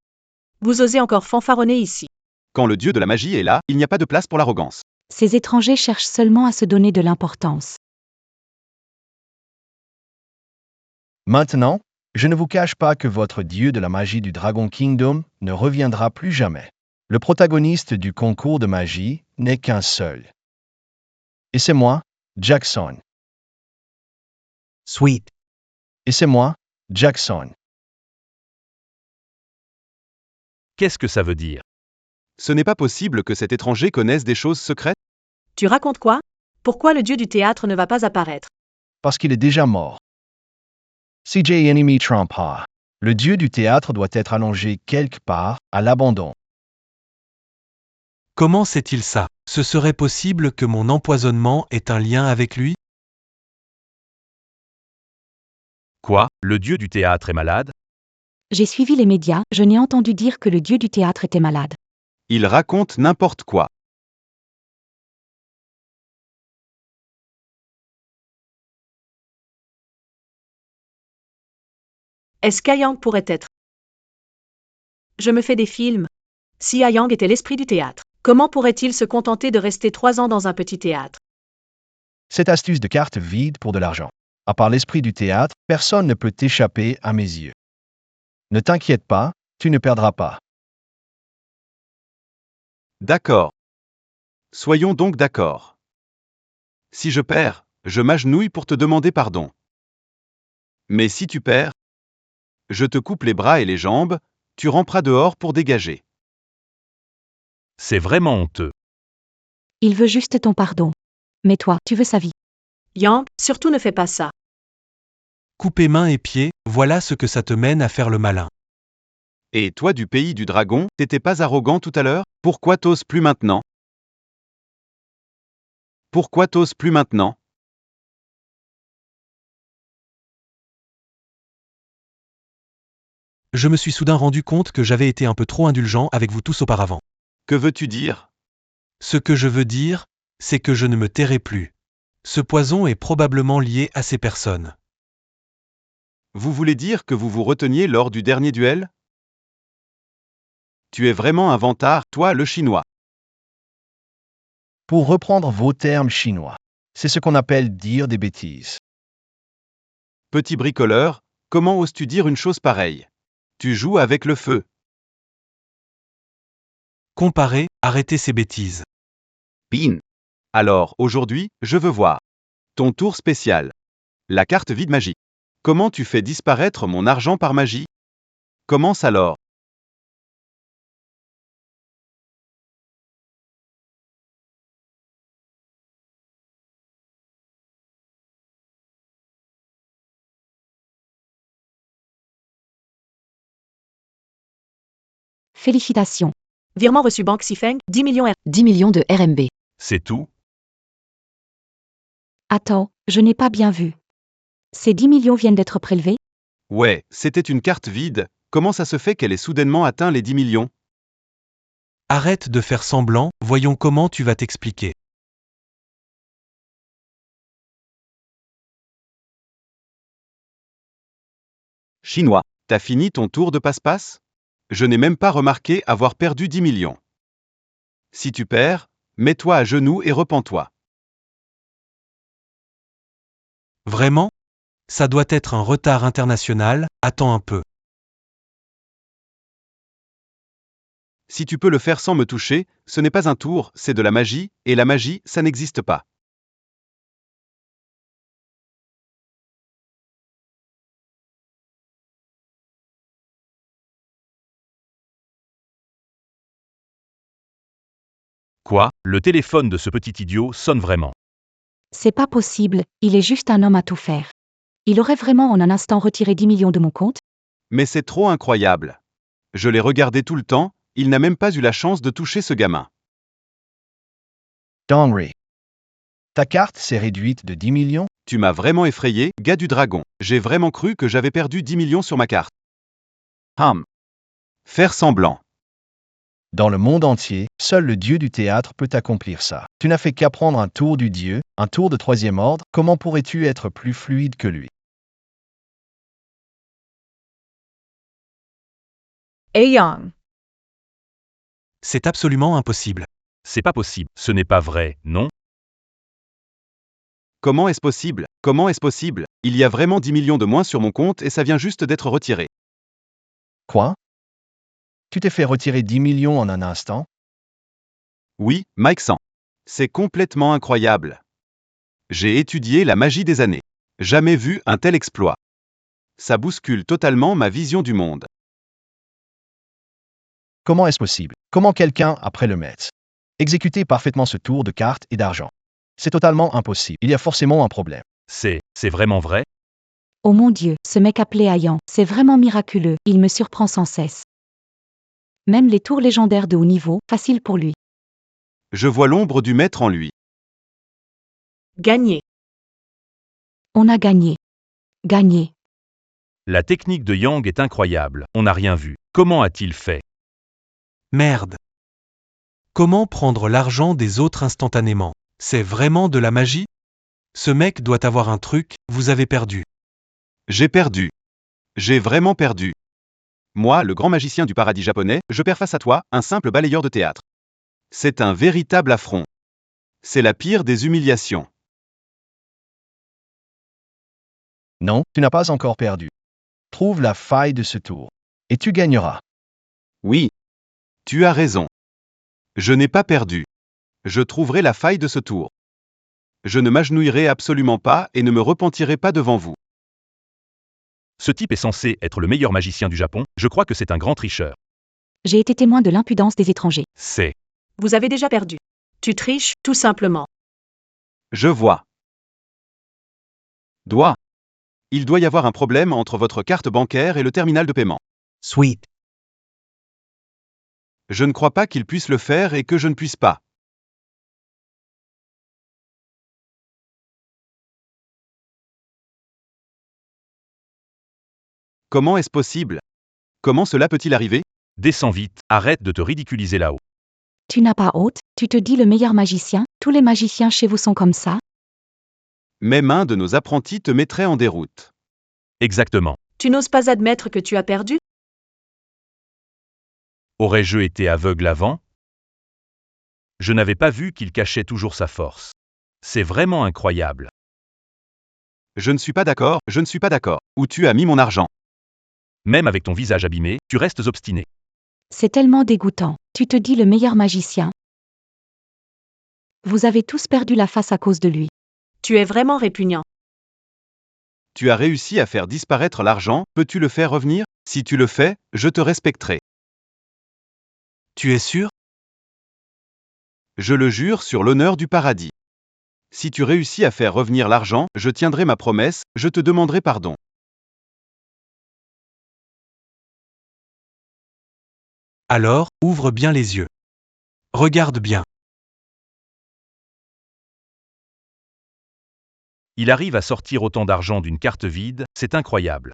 Vous osez encore fanfaronner ici. Quand le dieu de la magie est là, il n'y a pas de place pour l'arrogance. Ces étrangers cherchent seulement à se donner de l'importance. Maintenant, je ne vous cache pas que votre dieu de la magie du Dragon Kingdom ne reviendra plus jamais. Le protagoniste du concours de magie n'est qu'un seul. Et c'est moi, Jackson. Sweet. Et c'est moi, Jackson. Qu'est-ce que ça veut dire? Ce n'est pas possible que cet étranger connaisse des choses secrètes? Tu racontes quoi? Pourquoi le dieu du théâtre ne va pas apparaître? Parce qu'il est déjà mort. CJ Enemy Trumpa. Le dieu du théâtre doit être allongé quelque part, à l'abandon. Comment sait-il ça? Ce serait possible que mon empoisonnement ait un lien avec lui? Quoi? Le dieu du théâtre est malade? J'ai suivi les médias, je n'ai entendu dire que le dieu du théâtre était malade. Il raconte n'importe quoi. Est-ce qu'Ayang pourrait être? Je me fais des films. Si Ayang était l'esprit du théâtre, comment pourrait-il se contenter de rester 3 ans dans un petit théâtre? Cette astuce de carte vide pour de l'argent. À part l'esprit du théâtre, personne ne peut t'échapper à mes yeux. Ne t'inquiète pas, tu ne perdras pas. D'accord. Soyons donc d'accord. Si je perds, je m'agenouille pour te demander pardon. Mais si tu perds, je te coupe les bras et les jambes, tu ramperas dehors pour dégager. C'est vraiment honteux. Il veut juste ton pardon. Mais toi, tu veux sa vie. Yang, surtout ne fais pas ça. Couper mains et pieds, voilà ce que ça te mène à faire le malin. Et toi du pays du dragon, t'étais pas arrogant tout à l'heure? Pourquoi t'oses plus maintenant? Pourquoi t'oses plus maintenant? Je me suis soudain rendu compte que j'avais été un peu trop indulgent avec vous tous auparavant. Que veux-tu dire? Ce que je veux dire, c'est que je ne me tairai plus. Ce poison est probablement lié à ces personnes. Vous voulez dire que vous vous reteniez lors du dernier duel? Tu es vraiment un vantard, toi le chinois. Pour reprendre vos termes chinois, c'est ce qu'on appelle dire des bêtises. Petit bricoleur, comment oses-tu dire une chose pareille? Tu joues avec le feu. Comparez, arrêtez ces bêtises. Pin. Alors, aujourd'hui, je veux voir. Ton tour spécial. La carte vide magie. Comment tu fais disparaître mon argent par magie? Commence alors. Félicitations. Virement reçu banque Sifeng, 10 millions 10 millions de RMB. C'est tout? Attends, je n'ai pas bien vu. Ces 10 millions viennent d'être prélevés? Ouais, c'était une carte vide. Comment ça se fait qu'elle ait soudainement atteint les 10 millions? Arrête de faire semblant, voyons comment tu vas t'expliquer. Chinois, t'as fini ton tour de passe-passe? Je n'ai même pas remarqué avoir perdu 10 millions. Si tu perds, mets-toi à genoux et repens-toi. Vraiment? Ça doit être un retard international, attends un peu. Si tu peux le faire sans me toucher, ce n'est pas un tour, c'est de la magie, et la magie, ça n'existe pas. Quoi? Le téléphone de ce petit idiot sonne vraiment. C'est pas possible, il est juste un homme à tout faire. Il aurait vraiment en un instant retiré 10 millions de mon compte? Mais c'est trop incroyable. Je l'ai regardé tout le temps, il n'a même pas eu la chance de toucher ce gamin. Dongri. Ta carte s'est réduite de 10 millions? Tu m'as vraiment effrayé, gars du dragon. J'ai vraiment cru que j'avais perdu 10 millions sur ma carte. Faire semblant. Dans le monde entier, seul le dieu du théâtre peut accomplir ça. Tu n'as fait qu'apprendre un tour du dieu, un tour de troisième ordre, comment pourrais-tu être plus fluide que lui? Aeyang. C'est absolument impossible. C'est pas possible. Ce n'est pas vrai, non? Comment est-ce possible? Comment est-ce possible? Il y a vraiment 10 millions de moins sur mon compte et ça vient juste d'être retiré. Quoi? Tu t'es fait retirer 10 millions en un instant? Oui, Mike 100. C'est complètement incroyable. J'ai étudié la magie des années. Jamais vu un tel exploit. Ça bouscule totalement ma vision du monde. Comment est-ce possible? Comment quelqu'un, après le mettre, exécuter parfaitement ce tour de cartes et d'argent? C'est totalement impossible. Il y a forcément un problème. C'est vraiment vrai? Oh mon Dieu, ce mec appelé Ayan, c'est vraiment miraculeux, il me surprend sans cesse. Même les tours légendaires de haut niveau, facile pour lui. Je vois l'ombre du maître en lui. Gagné. On a gagné. Gagné. La technique de Yang est incroyable, on n'a rien vu. Comment a-t-il fait? Merde. Comment prendre l'argent des autres instantanément? C'est vraiment de la magie? Ce mec doit avoir un truc, vous avez perdu. J'ai perdu. J'ai vraiment perdu. Moi, le grand magicien du paradis japonais, je perds face à toi, un simple balayeur de théâtre. C'est un véritable affront. C'est la pire des humiliations. Non, tu n'as pas encore perdu. Trouve la faille de ce tour. Et tu gagneras. Oui. Tu as raison. Je n'ai pas perdu. Je trouverai la faille de ce tour. Je ne m'agenouillerai absolument pas et ne me repentirai pas devant vous. Ce type est censé être le meilleur magicien du Japon, je crois que c'est un grand tricheur. J'ai été témoin de l'impudence des étrangers. C'est... Vous avez déjà perdu. Tu triches, tout simplement. Je vois. Il doit y avoir un problème entre votre carte bancaire et le terminal de paiement. Sweet. Je ne crois pas qu'il puisse le faire et que je ne puisse pas. Comment est-ce possible? Comment cela peut-il arriver? Descends vite, arrête de te ridiculiser là-haut. Tu n'as pas honte, tu te dis le meilleur magicien, tous les magiciens chez vous sont comme ça? Même un de nos apprentis te mettrait en déroute. Exactement. Tu n'oses pas admettre que tu as perdu? Aurais-je été aveugle avant? Je n'avais pas vu qu'il cachait toujours sa force. C'est vraiment incroyable. Je ne suis pas d'accord, Où tu as mis mon argent? Même avec ton visage abîmé, tu restes obstiné. C'est tellement dégoûtant. Tu te dis le meilleur magicien. Vous avez tous perdu la face à cause de lui. Tu es vraiment répugnant. Tu as réussi à faire disparaître l'argent, peux-tu le faire revenir? Si tu le fais, je te respecterai. Tu es sûr? Je le jure sur l'honneur du paradis. Si tu réussis à faire revenir l'argent, je tiendrai ma promesse, je te demanderai pardon. Alors, ouvre bien les yeux. Regarde bien. Il arrive à sortir autant d'argent d'une carte vide, c'est incroyable.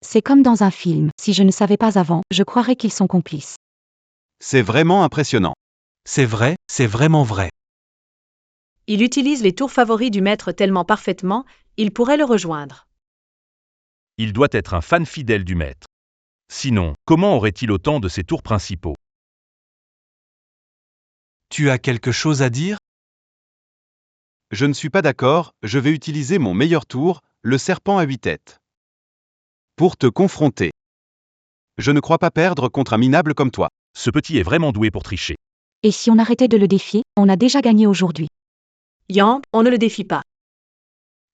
C'est comme dans un film. Si je ne savais pas avant, je croirais qu'ils sont complices. C'est vraiment impressionnant. C'est vrai, c'est vraiment vrai. Il utilise les tours favoris du maître tellement parfaitement, il pourrait le rejoindre. Il doit être un fan fidèle du maître. Sinon, comment aurait-il autant de ses tours principaux? Tu as quelque chose à dire? Je ne suis pas d'accord, je vais utiliser mon meilleur tour, le serpent à 8 têtes. Pour te confronter. Je ne crois pas perdre contre un minable comme toi. Ce petit est vraiment doué pour tricher. Et si on arrêtait de le défier, on a déjà gagné aujourd'hui. Yang, on ne le défie pas.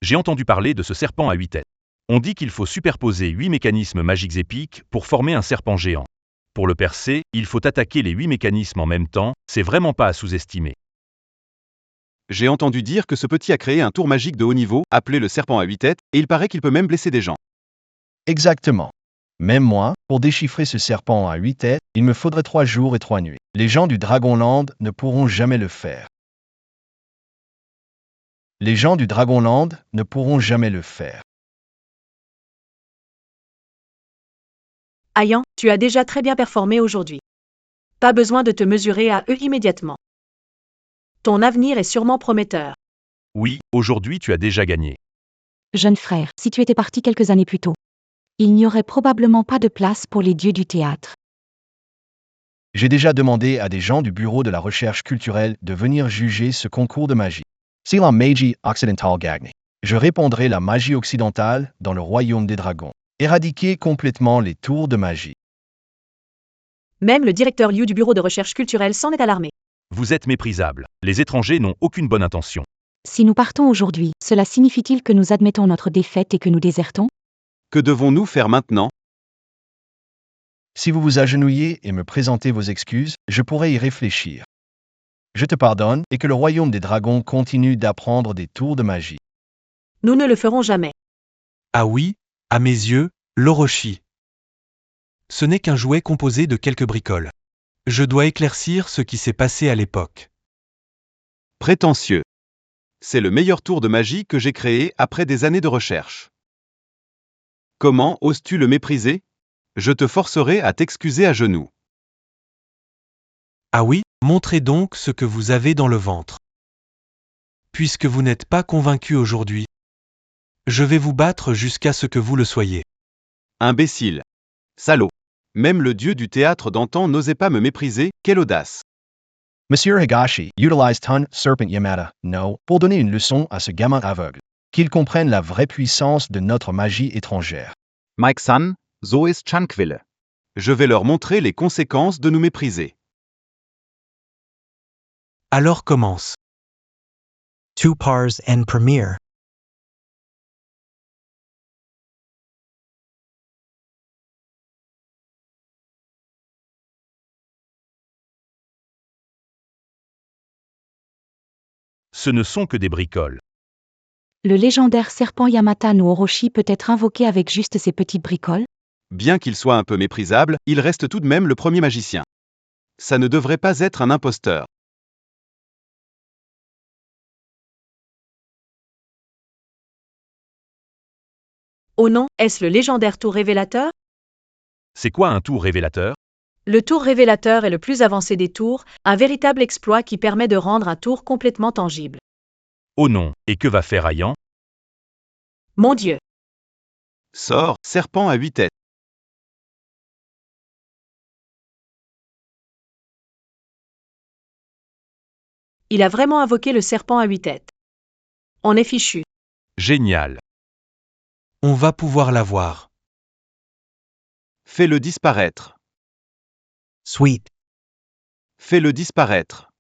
J'ai entendu parler de ce serpent à 8 têtes. On dit qu'il faut superposer 8 mécanismes magiques épiques pour former un serpent géant. Pour le percer, il faut attaquer les 8 mécanismes en même temps, c'est vraiment pas à sous-estimer. J'ai entendu dire que ce petit a créé un tour magique de haut niveau, appelé le serpent à 8 têtes, et il paraît qu'il peut même blesser des gens. Exactement. Même moi, pour déchiffrer ce serpent à 8 têtes, il me faudrait 3 jours et 3 nuits. Les gens du Dragonland ne pourront jamais le faire. Les gens du Dragonland ne pourront jamais le faire. Ayan, tu as déjà très bien performé aujourd'hui. Pas besoin de te mesurer à eux immédiatement. Ton avenir est sûrement prometteur. Oui, aujourd'hui tu as déjà gagné. Jeune frère, si tu étais parti quelques années plus tôt, il n'y aurait probablement pas de place pour les dieux du théâtre. J'ai déjà demandé à des gens du Bureau de la recherche culturelle de venir juger ce concours de magie. C'est la magie occidentale gagne. Je répondrai la magie occidentale dans le royaume des dragons. Éradiquer complètement les tours de magie. Même le directeur Liu du bureau de recherche culturelle s'en est alarmé. Vous êtes méprisable. Les étrangers n'ont aucune bonne intention. Si nous partons aujourd'hui, cela signifie-t-il que nous admettons notre défaite et que nous désertons? Que devons-nous faire maintenant? Si vous vous agenouillez et me présentez vos excuses, je pourrai y réfléchir. Je te pardonne et que le royaume des dragons continue d'apprendre des tours de magie. Nous ne le ferons jamais. Ah oui, à mes yeux, l'Orochi. Ce n'est qu'un jouet composé de quelques bricoles. Je dois éclaircir ce qui s'est passé à l'époque. Prétentieux. C'est le meilleur tour de magie que j'ai créé après des années de recherche. Comment oses-tu le mépriser? Je te forcerai à t'excuser à genoux. Ah oui, montrez donc ce que vous avez dans le ventre. Puisque vous n'êtes pas convaincu aujourd'hui, je vais vous battre jusqu'à ce que vous le soyez. Imbécile. Salaud. Même le dieu du théâtre d'antan n'osait pas me mépriser, quelle audace. Monsieur Higashi utilise Ton Serpent Yamada, no, pour donner une leçon à ce gamin aveugle. Qu'il comprenne la vraie puissance de notre magie étrangère. Mike-san, so ist Chanquille. Je vais leur montrer les conséquences de nous mépriser. Alors commence. 2 pars and premiere. Ce ne sont que des bricoles. Le légendaire serpent Yamata no Orochi peut être invoqué avec juste ces petites bricoles? Bien qu'il soit un peu méprisable, il reste tout de même le premier magicien. Ça ne devrait pas être un imposteur. Oh non, est-ce le légendaire tour révélateur? C'est quoi un tour révélateur? Le tour révélateur est le plus avancé des tours, un véritable exploit qui permet de rendre un tour complètement tangible. Oh non, et que va faire Ayan? Mon Dieu! Sort, serpent à 8 têtes. Il a vraiment invoqué le serpent à 8 têtes. On est fichu. Génial. On va pouvoir l'avoir. Fais-le disparaître. Sweet. Fais-le disparaître.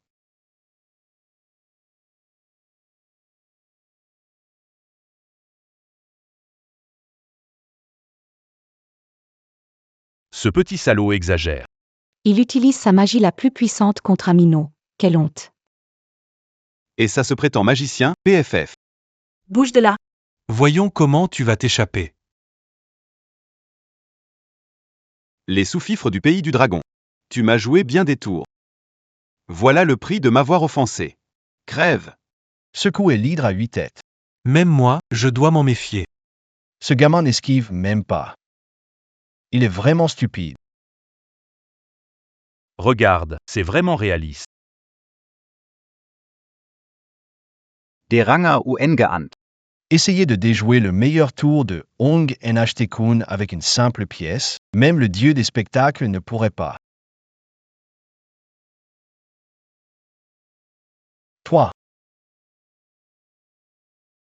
Ce petit salaud exagère. Il utilise sa magie la plus puissante contre un minot. Quelle honte. Et ça se prétend magicien, PFF. Bouge de là. Voyons comment tu vas t'échapper. Les sous-fifres du pays du dragon. Tu m'as joué bien des tours. Voilà le prix de m'avoir offensé. Crève. Secouez l'hydre à 8 têtes. Même moi, je dois m'en méfier. Ce gamin n'esquive même pas. Il est vraiment stupide. Regarde, c'est vraiment réaliste. Der Ranger UN geahnt. Essayez de déjouer le meilleur tour de Ong NHT Kun avec une simple pièce. Même le dieu des spectacles ne pourrait pas. Toi.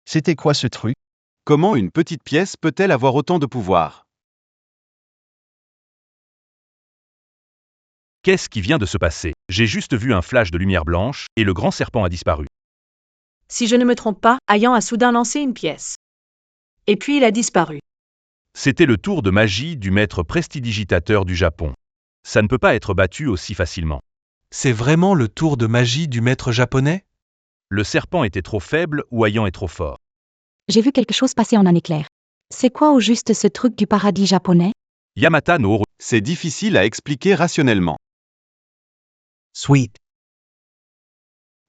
C'était quoi ce truc? Comment une petite pièce peut-elle avoir autant de pouvoir? Qu'est-ce qui vient de se passer? J'ai juste vu un flash de lumière blanche, et le grand serpent a disparu. Si je ne me trompe pas, Ayan a soudain lancé une pièce. Et puis il a disparu. C'était le tour de magie du maître prestidigitateur du Japon. Ça ne peut pas être battu aussi facilement. C'est vraiment le tour de magie du maître japonais? Le serpent était trop faible ou Ayan est trop fort. J'ai vu quelque chose passer en un éclair. C'est quoi au juste ce truc du paradis japonais? Yamata no Oro. C'est difficile à expliquer rationnellement. Sweet.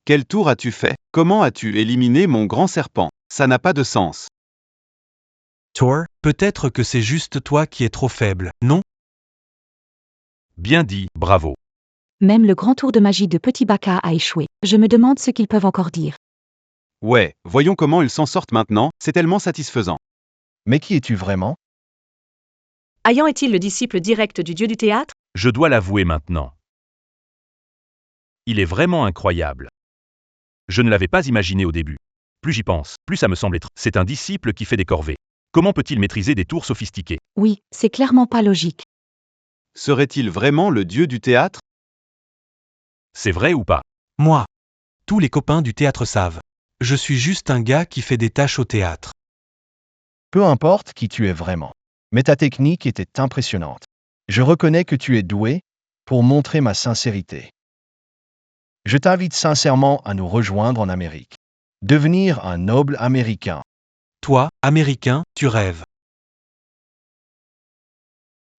Quel tour as-tu fait? Comment as-tu éliminé mon grand serpent? Ça n'a pas de sens. Tour. Peut-être que c'est juste toi qui es trop faible, non? Bien dit, bravo. Même le grand tour de magie de Petit Baka a échoué. Je me demande ce qu'ils peuvent encore dire. Ouais, voyons comment ils s'en sortent maintenant, c'est tellement satisfaisant. Mais qui es-tu vraiment? Ayan est-il le disciple direct du dieu du théâtre? Je dois l'avouer maintenant. Il est vraiment incroyable. Je ne l'avais pas imaginé au début. Plus j'y pense, plus ça me semble être. C'est un disciple qui fait des corvées. Comment peut-il maîtriser des tours sophistiquées? Oui, c'est clairement pas logique. Serait-il vraiment le dieu du théâtre? C'est vrai ou pas? Moi. Tous les copains du théâtre savent. Je suis juste un gars qui fait des tâches au théâtre. Peu importe qui tu es vraiment. Mais ta technique était impressionnante. Je reconnais que tu es doué pour montrer ma sincérité. Je t'invite sincèrement à nous rejoindre en Amérique. Devenir un noble américain. Toi, Américain, tu rêves.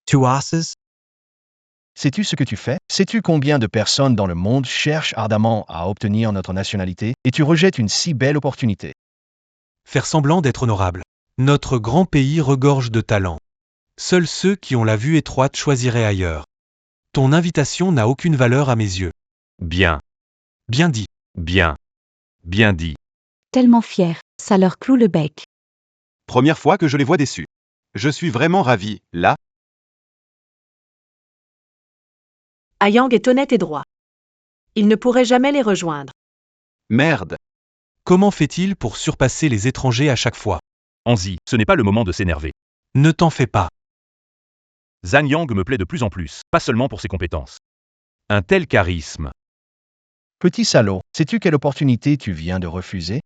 Two asses. Sais-tu ce que tu fais? Sais-tu combien de personnes dans le monde cherchent ardemment à obtenir notre nationalité et tu rejettes une si belle opportunité? Faire semblant d'être honorable. Notre grand pays regorge de talents. Seuls ceux qui ont la vue étroite choisiraient ailleurs. Ton invitation n'a aucune valeur à mes yeux. Bien, Bien dit. bien, bien dit. Tellement fier, ça leur cloue le bec. Première fois que je les vois déçus. Je suis vraiment ravi, là. Ayang est honnête et droit. Il ne pourrait jamais les rejoindre. Merde. Comment fait-il pour surpasser les étrangers à chaque fois? Anzi, ce n'est pas le moment de s'énerver. Ne t'en fais pas. Zhang Yang me plaît de plus en plus, pas seulement pour ses compétences. Un tel charisme. Petit salaud, sais-tu quelle opportunité tu viens de refuser?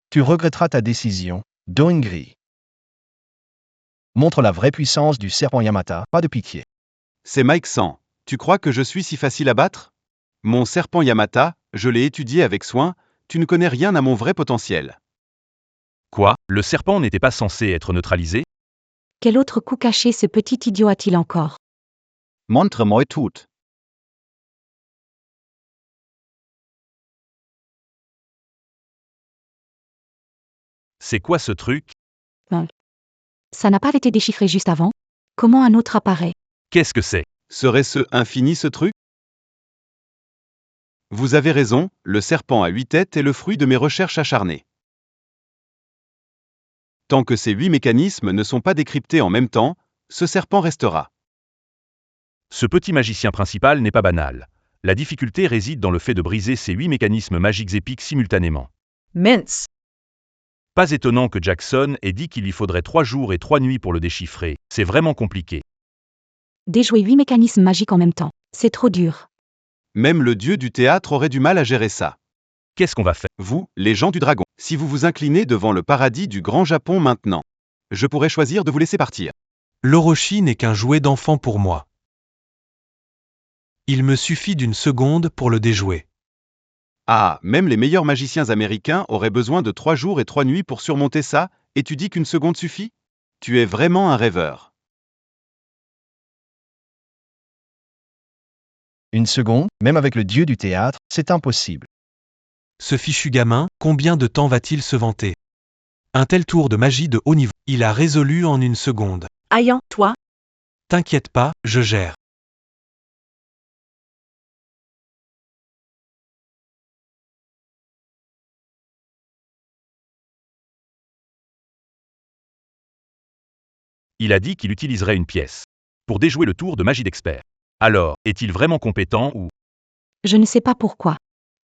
Tu regretteras ta décision. Dongri. Montre la vraie puissance du serpent Yamata, pas de pitié. C'est Mike San. Tu crois que je suis si facile à battre? Mon serpent Yamata, je l'ai étudié avec soin, tu ne connais rien à mon vrai potentiel. Quoi? Le serpent n'était pas censé être neutralisé? Quel autre coup caché ce petit idiot a-t-il encore? Montre-moi tout. C'est quoi ce truc? Ça n'a pas été déchiffré juste avant? Comment un autre apparaît? Qu'est-ce que c'est? Serait-ce infini ce truc? Vous avez raison, le serpent à 8 têtes est le fruit de mes recherches acharnées. Tant que ces 8 mécanismes ne sont pas décryptés en même temps, ce serpent restera. Ce petit magicien principal n'est pas banal. La difficulté réside dans le fait de briser ces 8 mécanismes magiques épiques simultanément. Mince. Pas étonnant que Jackson ait dit qu'il lui faudrait 3 jours et 3 nuits pour le déchiffrer, c'est vraiment compliqué. Déjouer 8 mécanismes magiques en même temps. C'est trop dur. Même le dieu du théâtre aurait du mal à gérer ça. Qu'est-ce qu'on va faire? Vous, les gens du dragon, si vous vous inclinez devant le paradis du Grand Japon maintenant, je pourrais choisir de vous laisser partir. L'Orochi n'est qu'un jouet d'enfant pour moi. Il me suffit d'une seconde pour le déjouer. Ah, même les meilleurs magiciens américains auraient besoin de 3 jours et 3 nuits pour surmonter ça, et tu dis qu'une seconde suffit? Tu es vraiment un rêveur. Une seconde, même avec le dieu du théâtre, c'est impossible. Ce fichu gamin, combien de temps va-t-il se vanter? Un tel tour de magie de haut niveau, il a résolu en une seconde. Ayan, toi? T'inquiète pas, je gère. Il a dit qu'il utiliserait une pièce pour déjouer le tour de magie d'expert. Alors, est-il vraiment compétent ou Je ne sais pas pourquoi.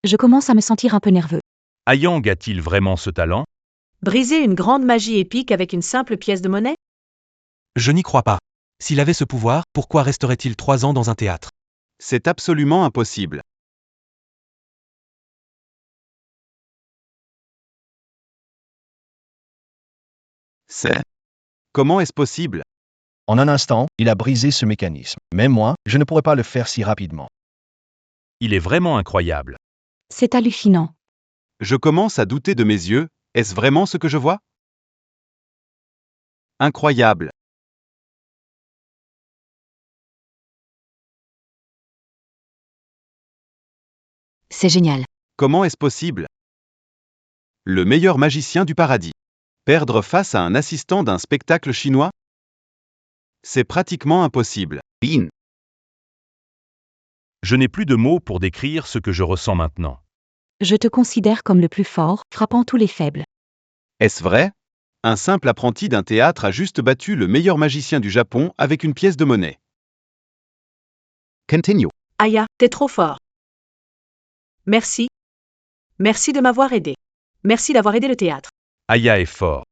Je commence à me sentir un peu nerveux. Ayang a-t-il vraiment ce talent? Briser une grande magie épique avec une simple pièce de monnaie? Je n'y crois pas. S'il avait ce pouvoir, pourquoi resterait-il 3 ans dans un théâtre? C'est absolument impossible. C'est. Comment est-ce possible? En un instant, il a brisé ce mécanisme. Même moi, je ne pourrais pas le faire si rapidement. Il est vraiment incroyable. C'est hallucinant. Je commence à douter de mes yeux, est-ce vraiment ce que je vois? Incroyable. C'est génial. Comment est-ce possible? Le meilleur magicien du paradis. Perdre face à un assistant d'un spectacle chinois? C'est pratiquement impossible. Bin. Je n'ai plus de mots pour décrire ce que je ressens maintenant. Je te considère comme le plus fort, frappant tous les faibles. Est-ce vrai? Un simple apprenti d'un théâtre a juste battu le meilleur magicien du Japon avec une pièce de monnaie. Continue. Aya, t'es trop fort. Merci. Merci de m'avoir aidé. Merci d'avoir aidé le théâtre. Aya est fort.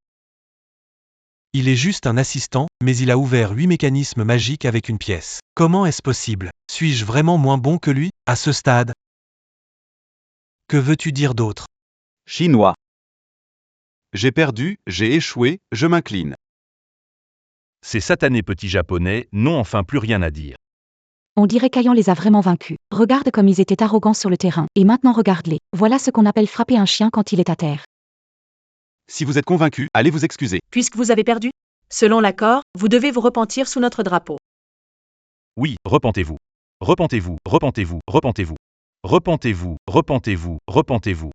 Il est juste un assistant, mais il a ouvert 8 mécanismes magiques avec une pièce. Comment est-ce possible? Suis-je vraiment moins bon que lui, à ce stade? Que veux-tu dire d'autre? Chinois. J'ai perdu, j'ai échoué, je m'incline. Ces satanés petits japonais n'ont enfin plus rien à dire. On dirait qu'Ayan les a vraiment vaincus. Regarde comme ils étaient arrogants sur le terrain. Et maintenant regarde-les. Voilà ce qu'on appelle frapper un chien quand il est à terre. Si vous êtes convaincu, allez vous excuser. Puisque vous avez perdu, selon l'accord, vous devez vous repentir sous notre drapeau. Oui, repentez-vous. Repentez-vous, repentez-vous, repentez-vous. Repentez-vous, repentez-vous, repentez-vous.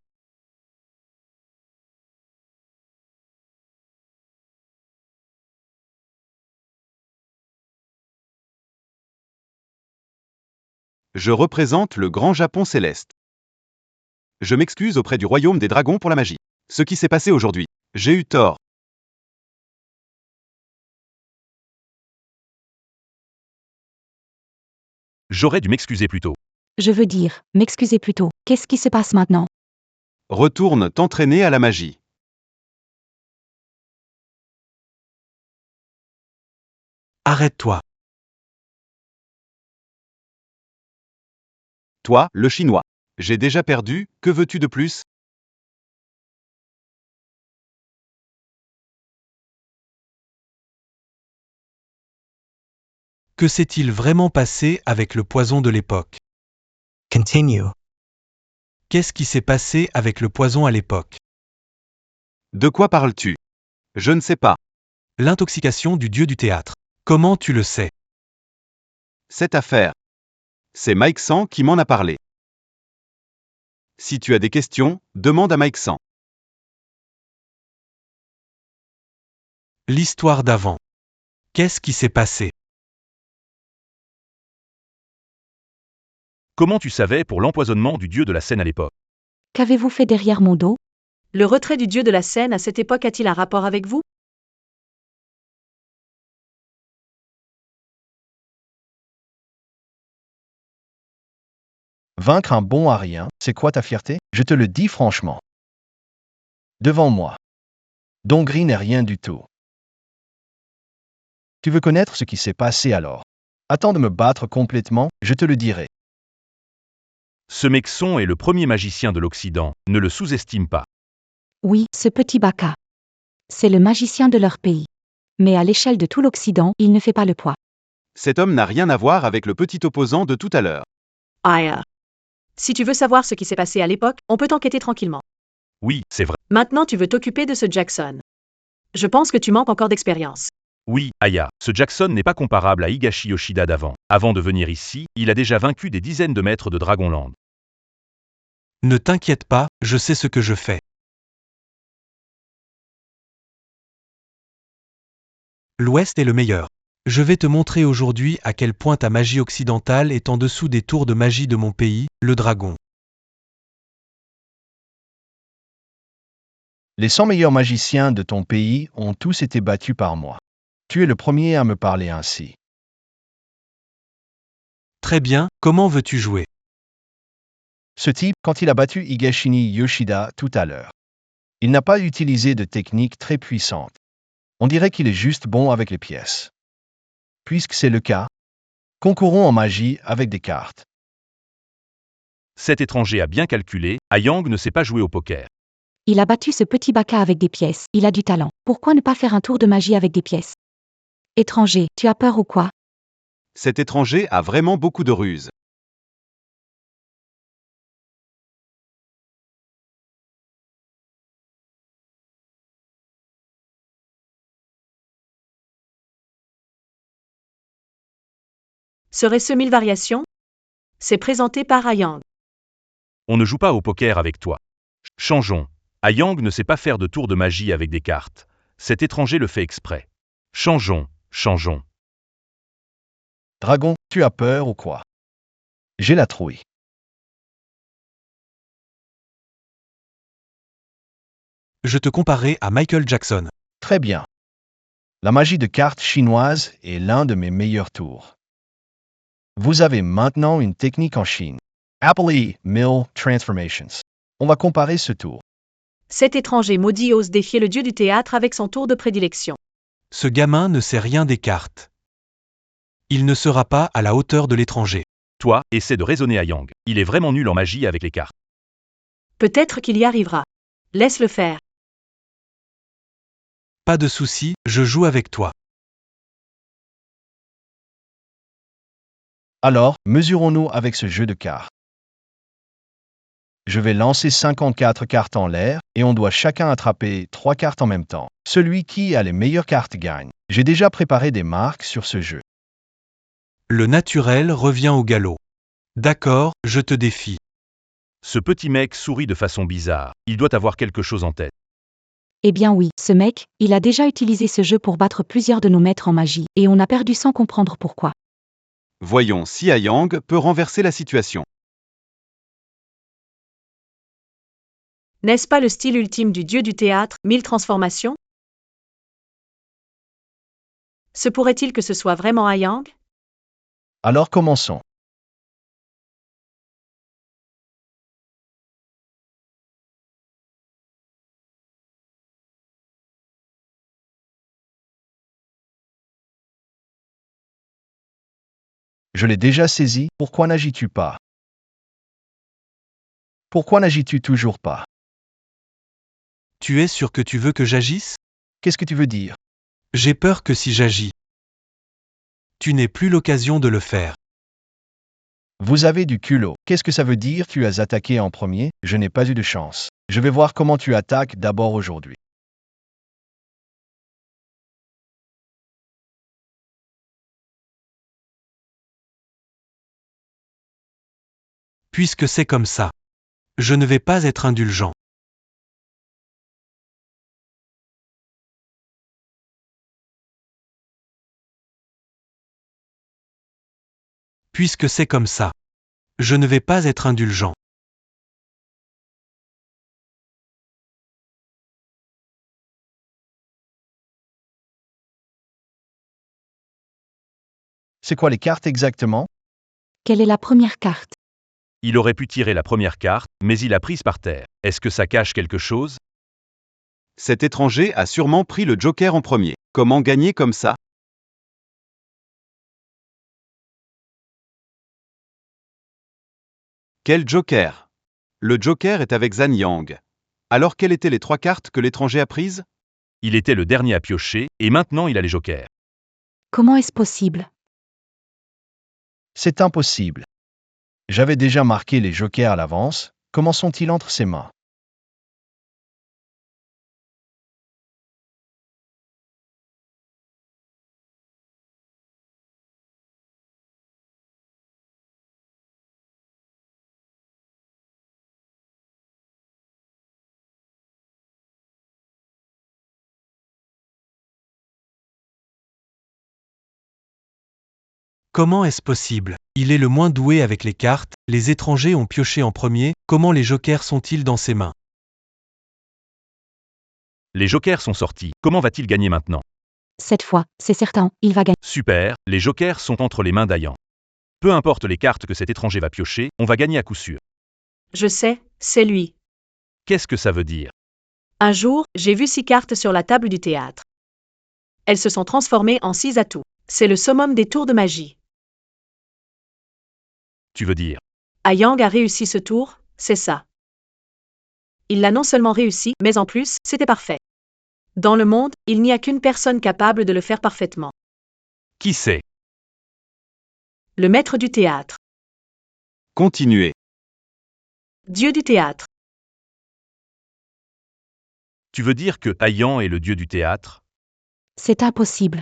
Je représente le grand Japon céleste. Je m'excuse auprès du royaume des dragons pour la magie. Ce qui s'est passé aujourd'hui. J'ai eu tort. J'aurais dû m'excuser plus tôt. Je veux dire, m'excusez plutôt. Qu'est-ce qui se passe maintenant? Retourne t'entraîner à la magie. Arrête-toi. Toi, le chinois. J'ai déjà perdu, que veux-tu de plus? Que s'est-il vraiment passé avec le poison de l'époque? Continue. Qu'est-ce qui s'est passé avec le poison à l'époque? De quoi parles-tu? Je ne sais pas. L'intoxication du dieu du théâtre. Comment tu le sais? Cette affaire. C'est Mike San qui m'en a parlé. Si tu as des questions, demande à Mike San. L'histoire d'avant. Qu'est-ce qui s'est passé? Comment tu savais pour l'empoisonnement du dieu de la scène à l'époque? Qu'avez-vous fait derrière mon dos? Le retrait du dieu de la scène à cette époque a-t-il un rapport avec vous? Vaincre un bon à rien, c'est quoi ta fierté? Je te le dis franchement. Devant moi. Dongri n'est rien du tout. Tu veux connaître ce qui s'est passé alors? Attends de me battre complètement, je te le dirai. Ce Mexon est le premier magicien de l'Occident, ne le sous-estime pas. Oui, ce petit Baka. C'est le magicien de leur pays. Mais à l'échelle de tout l'Occident, il ne fait pas le poids. Cet homme n'a rien à voir avec le petit opposant de tout à l'heure. Aya. Si tu veux savoir ce qui s'est passé à l'époque, on peut enquêter tranquillement. Oui, c'est vrai. Maintenant tu veux t'occuper de ce Jackson. Je pense que tu manques encore d'expérience. Oui, Aya, ce Jackson n'est pas comparable à Higashi Yoshida d'avant. Avant de venir ici, il a déjà vaincu des dizaines de maîtres de Dragonland. Ne t'inquiète pas, je sais ce que je fais. L'Ouest est le meilleur. Je vais te montrer aujourd'hui à quel point ta magie occidentale est en dessous des tours de magie de mon pays, le dragon. Les 100 meilleurs magiciens de ton pays ont tous été battus par moi. Tu es le premier à me parler ainsi. Très bien, comment veux-tu jouer? Ce type, quand il a battu Higashini Yoshida tout à l'heure, il n'a pas utilisé de technique très puissante. On dirait qu'il est juste bon avec les pièces. Puisque c'est le cas, concourons en magie avec des cartes. Cet étranger a bien calculé, Ayang ne sait pas jouer au poker. Il a battu ce petit Baka avec des pièces, il a du talent. Pourquoi ne pas faire un tour de magie avec des pièces? Étranger, tu as peur ou quoi? Cet étranger a vraiment beaucoup de ruses. Serait-ce 1000 variations? C'est présenté par Ayang. On ne joue pas au poker avec toi. Changeons. Ayang ne sait pas faire de tour de magie avec des cartes. Cet étranger le fait exprès. Changeons, changeons. Dragon, tu as peur ou quoi? J'ai la trouille. Je te comparais à Michael Jackson. Très bien. La magie de cartes chinoise est l'un de mes meilleurs tours. Vous avez maintenant une technique en Chine. Appelée Mill Transformations. On va comparer ce tour. Cet étranger maudit ose défier le dieu du théâtre avec son tour de prédilection. Ce gamin ne sait rien des cartes. Il ne sera pas à la hauteur de l'étranger. Toi, essaie de raisonner Ayang. Il est vraiment nul en magie avec les cartes. Peut-être qu'il y arrivera. Laisse-le faire. Pas de souci, je joue avec toi. Alors, mesurons-nous avec ce jeu de cartes. Je vais lancer 54 cartes en l'air et on doit chacun attraper 3 cartes en même temps. Celui qui a les meilleures cartes gagne. J'ai déjà préparé des marques sur ce jeu. Le naturel revient au galop. D'accord, je te défie. Ce petit mec sourit de façon bizarre. Il doit avoir quelque chose en tête. Eh bien oui, ce mec, il a déjà utilisé ce jeu pour battre plusieurs de nos maîtres en magie, et on a perdu sans comprendre pourquoi. Voyons si Ayang peut renverser la situation. N'est-ce pas le style ultime du dieu du théâtre, 1000 transformations? Se pourrait-il que ce soit vraiment Ayang? Alors commençons. Je l'ai déjà saisi, pourquoi n'agis-tu pas? Pourquoi n'agis-tu toujours pas? Tu es sûr que tu veux que j'agisse? Qu'est-ce que tu veux dire? J'ai peur que si j'agis, tu n'aies plus l'occasion de le faire. Vous avez du culot. Qu'est-ce que ça veut dire? Tu as attaqué en premier? Je n'ai pas eu de chance. Je vais voir comment tu attaques d'abord aujourd'hui. Puisque c'est comme ça, je ne vais pas être indulgent. Puisque c'est comme ça, je ne vais pas être indulgent. C'est quoi les cartes exactement? Quelle est la première carte? Il aurait pu tirer la première carte, mais il l'a prise par terre. Est-ce que ça cache quelque chose? Cet étranger a sûrement pris le joker en premier. Comment gagner comme ça? Quel joker! Le joker est avec Zhang Yang. Alors quelles étaient les 3 cartes que l'étranger a prises? Il était le dernier à piocher, et maintenant il a les jokers. Comment est-ce possible? C'est impossible. J'avais déjà marqué les jokers à l'avance. Comment sont-ils entre ses mains? Comment est-ce possible? Il est le moins doué avec les cartes, les étrangers ont pioché en premier, comment les jokers sont-ils dans ses mains? Les jokers sont sortis. Comment va-t-il gagner maintenant? Cette fois, c'est certain, il va gagner. Super, les jokers sont entre les mains d'Ayan. Peu importe les cartes que cet étranger va piocher, on va gagner à coup sûr. Je sais, c'est lui. Qu'est-ce que ça veut dire? Un jour, j'ai vu 6 cartes sur la table du théâtre. Elles se sont transformées en 6 atouts. C'est le summum des tours de magie. Tu veux dire? Ayang a réussi ce tour, c'est ça. Il l'a non seulement réussi, mais en plus, c'était parfait. Dans le monde, il n'y a qu'une personne capable de le faire parfaitement. Qui c'est? Le maître du théâtre. Continuez. Dieu du théâtre. Tu veux dire que Ayan est le dieu du théâtre? C'est impossible.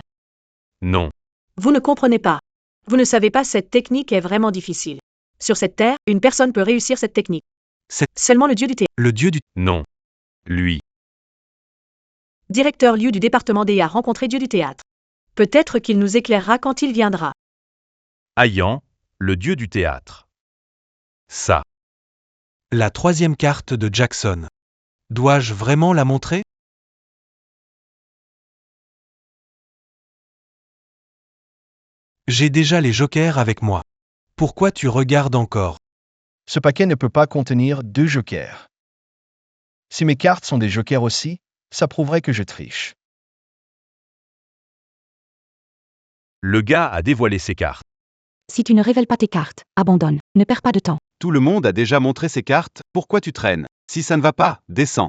Non. Vous ne comprenez pas. Vous ne savez pas, cette technique est vraiment difficile. Sur cette terre, une personne peut réussir cette technique. C'est Seulement le dieu du théâtre. le dieu du... Non. Lui. Directeur Liu du département d'E a rencontré Dieu du théâtre. Peut-être qu'il nous éclairera quand il viendra. Ayan, le dieu du théâtre. Ça. La 3e carte de Jackson. Dois-je vraiment la montrer? J'ai déjà les jokers avec moi. Pourquoi tu regardes encore? Ce paquet ne peut pas contenir 2 jokers. Si mes cartes sont des jokers aussi, ça prouverait que je triche. Le gars a dévoilé ses cartes. Si tu ne révèles pas tes cartes, abandonne, ne perds pas de temps. Tout le monde a déjà montré ses cartes, pourquoi tu traînes? Si ça ne va pas, descends.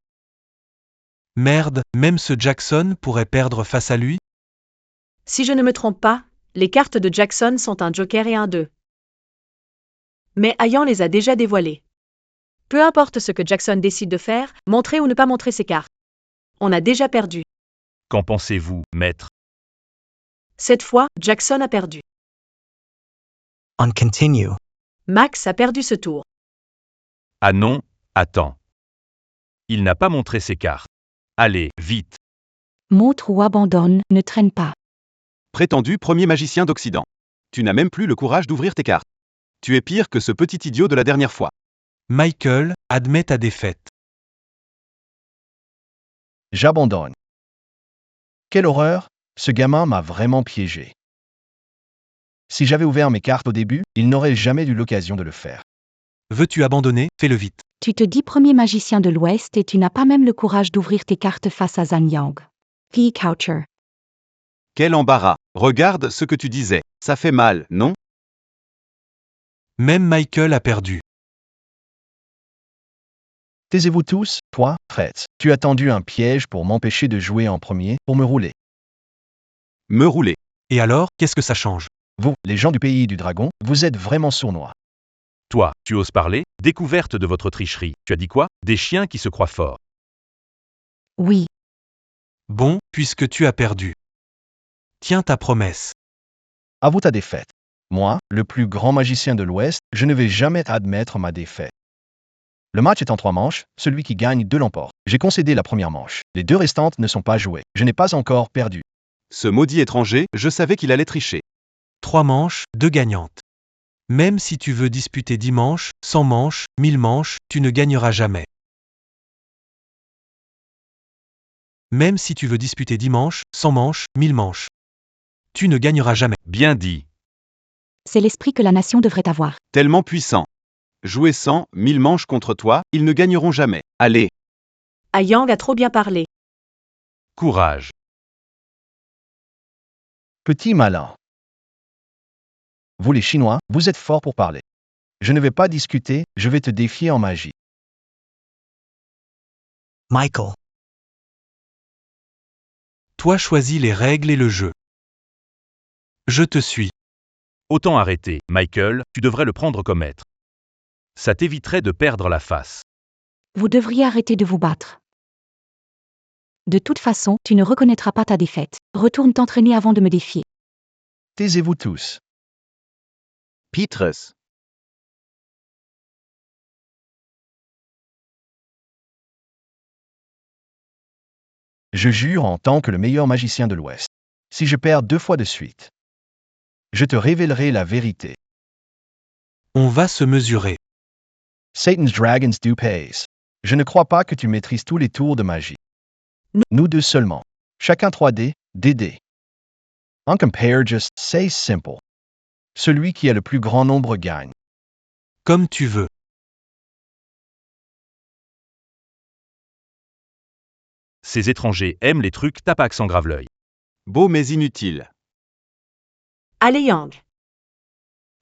Merde, même ce Jackson pourrait perdre face à lui? Si je ne me trompe pas, les cartes de Jackson sont un joker et un 2. Mais Ayan les a déjà dévoilées. Peu importe ce que Jackson décide de faire, montrer ou ne pas montrer ses cartes. On a déjà perdu. Qu'en pensez-vous, maître? Cette fois, Jackson a perdu. On continue. Max a perdu ce tour. Ah non, attends. Il n'a pas montré ses cartes. Allez, vite. Montre ou abandonne, ne traîne pas. Prétendu premier magicien d'Occident. Tu n'as même plus le courage d'ouvrir tes cartes. Tu es pire que ce petit idiot de la dernière fois. Michael, admets ta défaite. J'abandonne. Quelle horreur! Ce gamin m'a vraiment piégé. Si j'avais ouvert mes cartes au début, il n'aurait jamais eu l'occasion de le faire. Veux-tu abandonner? Fais-le vite. Tu te dis premier magicien de l'Ouest et tu n'as pas même le courage d'ouvrir tes cartes face à Zhang Yang. P. Coucher. Quel embarras! Regarde ce que tu disais. Ça fait mal, non? Même Michael a perdu. Taisez-vous tous, toi, Fred. Tu as tendu un piège pour m'empêcher de jouer en premier, pour me rouler. Me rouler. Et alors, qu'est-ce que ça change? Vous, les gens du pays du dragon, vous êtes vraiment sournois. Toi, tu oses parler? Découverte de votre tricherie. Tu as dit quoi? Des chiens qui se croient forts. Oui, Bon, puisque tu as perdu. Tiens ta promesse. Avoue ta défaite. Moi, le plus grand magicien de l'Ouest, je ne vais jamais admettre ma défaite. Le match est en 3 manches, celui qui gagne 2 l'emporte. J'ai concédé la première manche. Les 2 restantes ne sont pas jouées. Je n'ai pas encore perdu. Ce maudit étranger, je savais qu'il allait tricher. 3 manches, 2 gagnantes. Même si tu veux disputer 10 manches, 100 manches, 1000 manches, tu ne gagneras jamais. Même si tu veux disputer 10 manches, 100 manches, 1000 manches. Tu ne gagneras jamais. Bien dit. c'est l'esprit que la nation devrait avoir. Tellement puissant. Jouer 100, 1000 manches contre toi, ils ne gagneront jamais. Allez, Ayang a trop bien parlé. Courage. Petit malin. Vous les Chinois, vous êtes forts pour parler. Je ne vais pas discuter, je vais te défier en magie. Michael. Toi choisis les règles et le jeu. Je te suis. Autant arrêter, Michael, tu devrais le prendre comme maître. Ça t'éviterait de perdre la face. Vous devriez arrêter de vous battre. De toute façon, tu ne reconnaîtras pas ta défaite. Retourne t'entraîner avant de me défier. Taisez-vous tous. Petrus. Je jure en tant que le meilleur magicien de l'Ouest. Si je perds 2 fois de suite, je te révélerai la vérité. On va se mesurer. Satan's dragons do pays. Je ne crois pas que tu maîtrises tous les tours de magie. Nous deux seulement. Chacun 3D, DD. On compare just say simple. Celui qui a le plus grand nombre gagne. Comme tu veux. Ces étrangers aiment les trucs tape accent grave l'œil. Beau mais inutile. Allez Yang.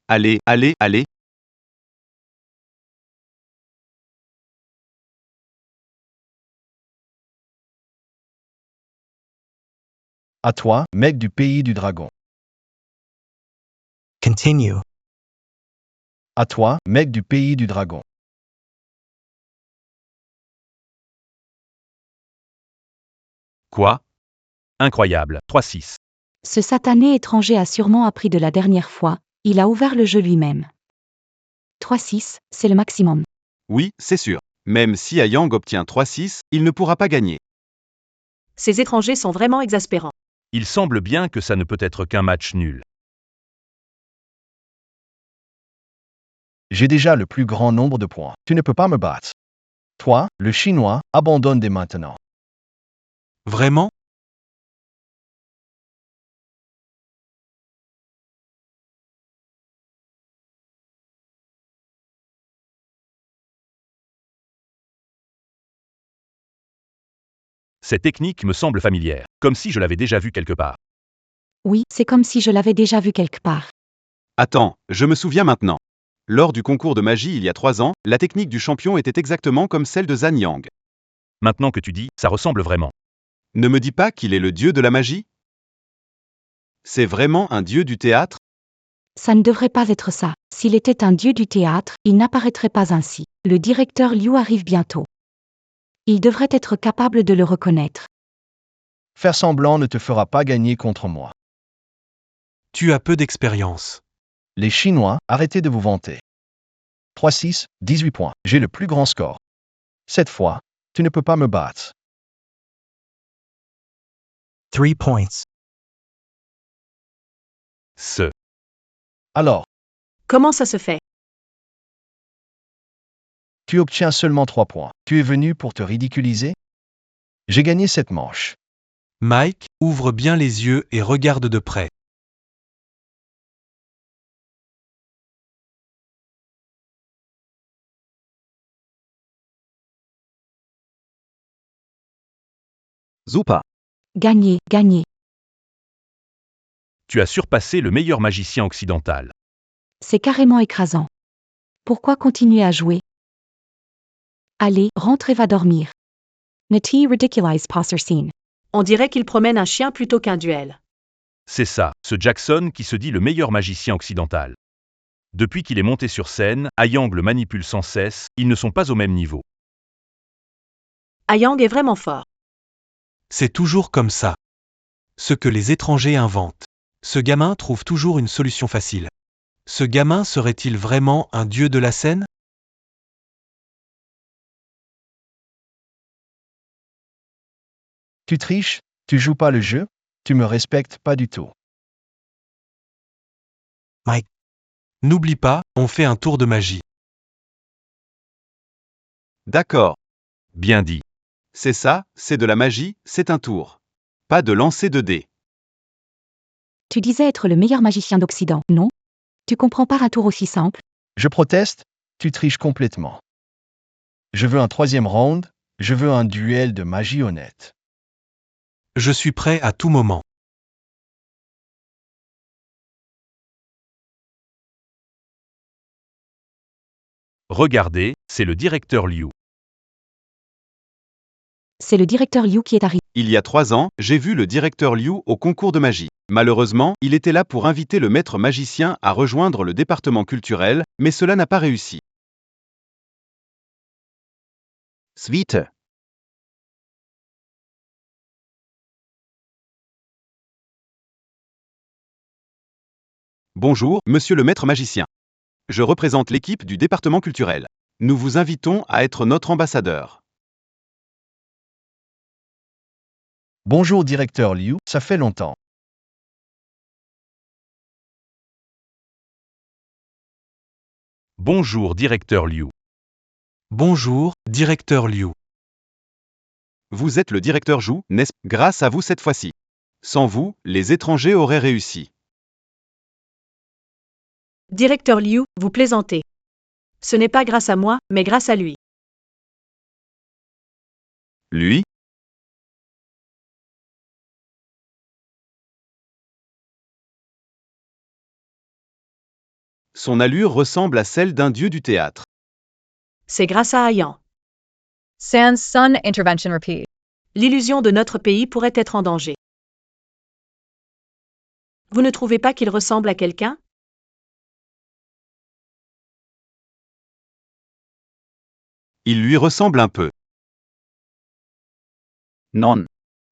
Allez, allez, allez. À toi, mec du pays du dragon. Continue. À toi, mec du pays du dragon. Quoi? Incroyable. 3-6. Ce satané étranger a sûrement appris de la dernière fois, il a ouvert le jeu lui-même. 3-6, c'est le maximum. Oui, c'est sûr. Même si Yang obtient 3-6, il ne pourra pas gagner. Ces étrangers sont vraiment exaspérants. Il semble bien que ça ne peut être qu'un match nul. J'ai déjà le plus grand nombre de points. Tu ne peux pas me battre. Toi, le Chinois, abandonne dès maintenant. Vraiment? Cette technique me semble familière, comme si je l'avais déjà vue quelque part. Oui, c'est comme si je l'avais déjà vu quelque part. Attends, je me souviens maintenant. Lors du concours de magie il y a 3 ans, la technique du champion était exactement comme celle de Zhan Yang. Maintenant que tu dis, ça ressemble vraiment. Ne me dis pas qu'il est le dieu de la magie? C'est vraiment un dieu du théâtre? Ça ne devrait pas être ça. S'il était un dieu du théâtre, il n'apparaîtrait pas ainsi. Le directeur Liu arrive bientôt. Il devrait être capable de le reconnaître. Faire semblant ne te fera pas gagner contre moi. Tu as peu d'expérience. Les Chinois, arrêtez de vous vanter. 3-6, 18 points. J'ai le plus grand score. Cette fois, tu ne peux pas me battre. 3 points. Alors, Comment ça se fait? tu obtiens seulement 3 points. Tu es venu pour te ridiculiser? J'ai gagné cette manche. Mike, ouvre bien les yeux et regarde de près. Super. Gagné, gagné. Tu as surpassé le meilleur magicien occidental. C'est carrément écrasant. Pourquoi continuer à jouer? Allez, rentre et va dormir. Nati ridiculize passer scene. On dirait qu'il promène un chien plutôt qu'un duel. C'est ça, ce Jackson qui se dit le meilleur magicien occidental. Depuis qu'il est monté sur scène, Yang le manipule sans cesse, ils ne sont pas au même niveau. Yang est vraiment fort. C'est toujours comme ça. Ce que les étrangers inventent. Ce gamin trouve toujours une solution facile. Ce gamin serait-il vraiment un dieu de la scène? Tu triches? Tu joues pas le jeu? Tu me respectes pas du tout. N'oublie pas, on fait un tour de magie. D'accord. Bien dit. C'est ça, c'est de la magie, c'est un tour. Pas de lancer de dés. Tu disais être le meilleur magicien d'Occident, non? Tu comprends pas un tour aussi simple? Je proteste, tu triches complètement. Je veux un 3e round, je veux un duel de magie honnête. Je suis prêt à tout moment. Regardez, c'est le directeur Liu. C'est le directeur Liu qui est arrivé. Il y a 3 ans, j'ai vu le directeur Liu au concours de magie. Malheureusement, il était là pour inviter le maître magicien à rejoindre le département culturel, mais cela n'a pas réussi. Suite. Bonjour, monsieur le maître magicien. Je représente l'équipe du département culturel. Nous vous invitons à être notre ambassadeur. Bonjour directeur Liu, ça fait longtemps. Bonjour directeur Liu. Bonjour, directeur Liu. Vous êtes le directeur Zhu, n'est-ce pas? Grâce à vous cette fois-ci. Sans vous, les étrangers auraient réussi. Directeur Liu, vous plaisantez. Ce n'est pas grâce à moi, mais grâce à lui. Lui? Son allure ressemble à celle d'un dieu du théâtre. C'est grâce à Ayan. Sans Sun intervention repeat. L'illusion de notre pays pourrait être en danger. Vous ne trouvez pas qu'il ressemble à quelqu'un? Il lui ressemble un peu. Non.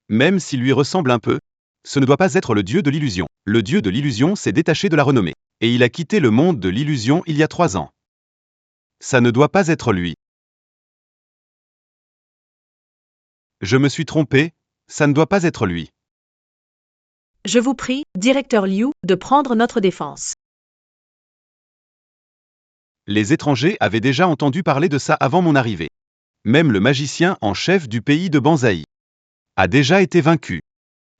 Même s'il lui ressemble un peu, ce ne doit pas être le dieu de l'illusion. Le dieu de l'illusion s'est détaché de la renommée. Et il a quitté le monde de l'illusion il y a 3 ans. Ça ne doit pas être lui. Je me suis trompé, ça ne doit pas être lui. Je vous prie, directeur Liu, de prendre notre défense. Les étrangers avaient déjà entendu parler de ça avant mon arrivée. Même le magicien en chef du pays de Banzai a déjà été vaincu.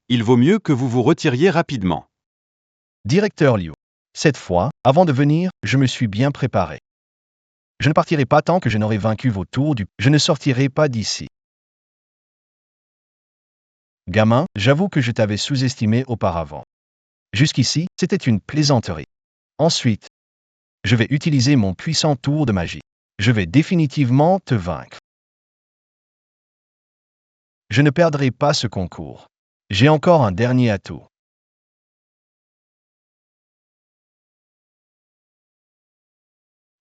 Il vaut mieux que vous vous retiriez rapidement. Directeur Liu, cette fois, avant de venir, je me suis bien préparé. Je ne partirai pas tant que je n'aurai vaincu vos tours du... Je ne sortirai pas d'ici. Gamin, j'avoue que je t'avais sous-estimé auparavant. Jusqu'ici, c'était une plaisanterie. Ensuite, je vais utiliser mon puissant tour de magie. Je vais définitivement te vaincre. Je ne perdrai pas ce concours. J'ai encore un dernier atout.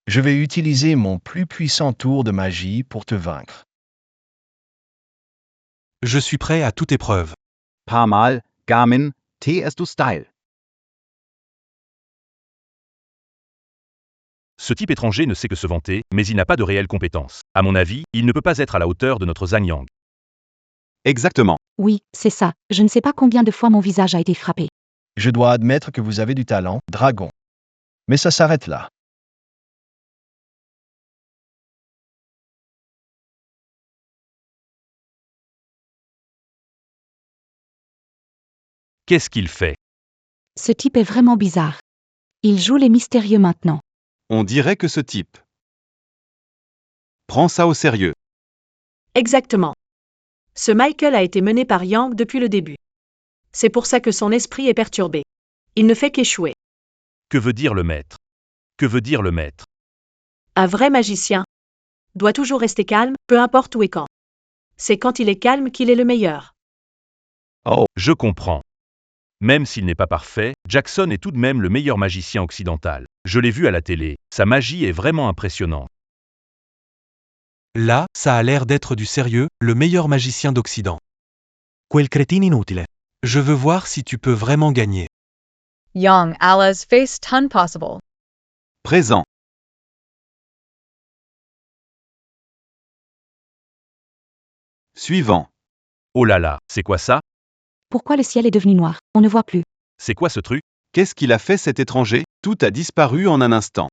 Je vais utiliser mon plus puissant tour de magie pour te vaincre. Je suis prêt à toute épreuve. Paar Mal, Garmin, TS du Style. Ce type étranger ne sait que se vanter, mais il n'a pas de réelles compétences. À mon avis, il ne peut pas être à la hauteur de notre Zhang Yang. Exactement. Oui, c'est ça. Je ne sais pas combien de fois mon visage a été frappé. Je dois admettre que vous avez du talent, dragon. Mais ça s'arrête là. Qu'est-ce qu'il fait? Ce type est vraiment bizarre. Il joue les mystérieux maintenant. On dirait que ce type prend ça au sérieux. Exactement. Ce Michael a été mené par Yang depuis le début. C'est pour ça que son esprit est perturbé. Il ne fait qu'échouer. Que veut dire le maître? Que veut dire le maître? Un vrai magicien doit toujours rester calme, peu importe où et quand. C'est quand il est calme qu'il est le meilleur. Oh, je comprends. Même s'il n'est pas parfait, Jackson est tout de même le meilleur magicien occidental. Je l'ai vu à la télé, sa magie est vraiment impressionnante. Là, ça a l'air d'être du sérieux, le meilleur magicien d'Occident. Quel cretino inutile. Je veux voir si tu peux vraiment gagner. Young Allah's face ton possible. Présent. Suivant. Oh là là, c'est quoi ça? Pourquoi le ciel est devenu noir? On ne voit plus. C'est quoi ce truc? Qu'est-ce qu'il a fait cet étranger? Tout a disparu en un instant.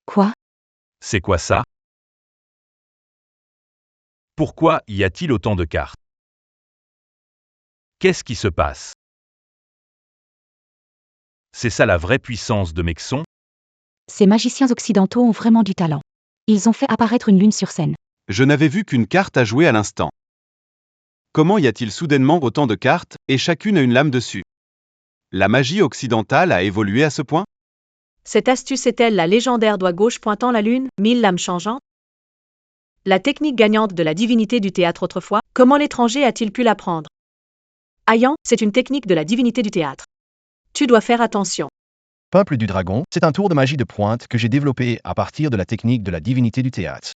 Quoi? C'est quoi ça? Pourquoi y a-t-il autant de cartes? Qu'est-ce qui se passe? C'est ça la vraie puissance de Mexon? Ces magiciens occidentaux ont vraiment du talent. Ils ont fait apparaître une lune sur scène. Je n'avais vu qu'une carte à jouer à l'instant. Comment y a-t-il soudainement autant de cartes, et chacune a une lame dessus? La magie occidentale a évolué à ce point? Cette astuce est-elle la légendaire doigt gauche pointant la lune, 1000 lames changeantes? La technique gagnante de la divinité du théâtre autrefois, comment l'étranger a-t-il pu l'apprendre? Ayan, c'est une technique de la divinité du théâtre. Tu dois faire attention. Peuple du dragon, c'est un tour de magie de pointe que j'ai développé à partir de la technique de la divinité du théâtre.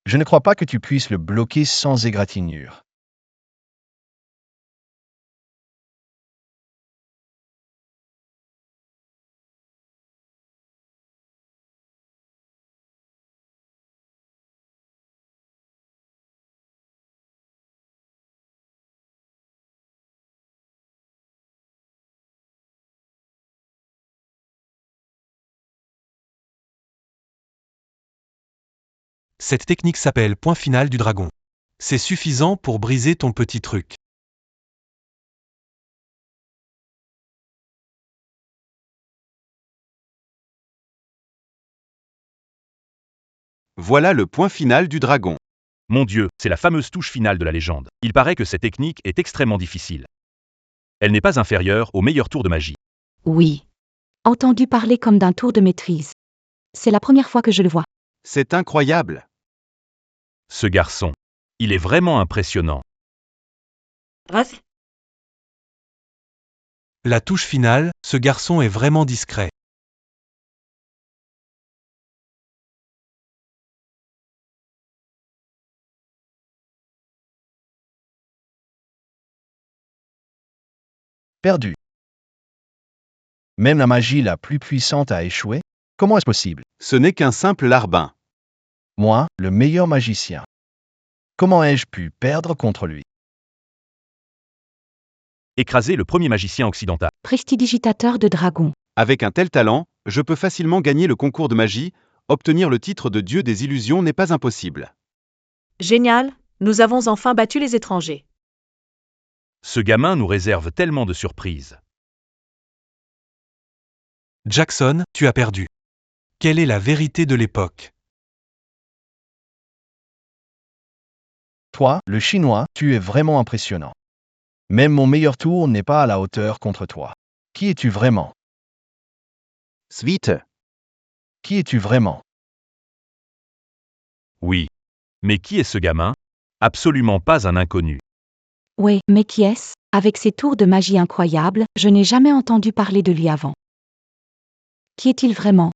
Je ne crois pas que tu puisses le bloquer sans égratignure. Cette technique s'appelle point final du dragon. C'est suffisant pour briser ton petit truc. Voilà le point final du dragon. Mon Dieu, c'est la fameuse touche finale de la légende. Il paraît que cette technique est extrêmement difficile. Elle n'est pas inférieure au meilleur tour de magie. Oui. Entendu parler comme d'un tour de maîtrise. C'est la première fois que je le vois. C'est incroyable. Ce garçon. Il est vraiment impressionnant. Bref, La touche finale, ce garçon est vraiment discret. Perdu. Même la magie la plus puissante a échoué? Comment est-ce possible? Ce n'est qu'un simple larbin. Moi, le meilleur magicien. Comment ai-je pu perdre contre lui? Écraser le premier magicien occidental. Prestidigitateur de dragon. Avec un tel talent, je peux facilement gagner le concours de magie, obtenir le titre de dieu des illusions n'est pas impossible. génial, nous avons enfin battu les étrangers. Ce gamin nous réserve tellement de surprises. Jackson, tu as perdu. Quelle est la vérité de l'époque? Toi, le chinois, tu es vraiment impressionnant. Même mon meilleur tour n'est pas à la hauteur contre toi. Qui es-tu vraiment? Suite. Qui es-tu vraiment? Oui. Mais qui est ce gamin? Absolument pas un inconnu. Ouais, mais qui est-ce? Avec ses tours de magie incroyables, je n'ai jamais entendu parler de lui avant. Qui est-il vraiment?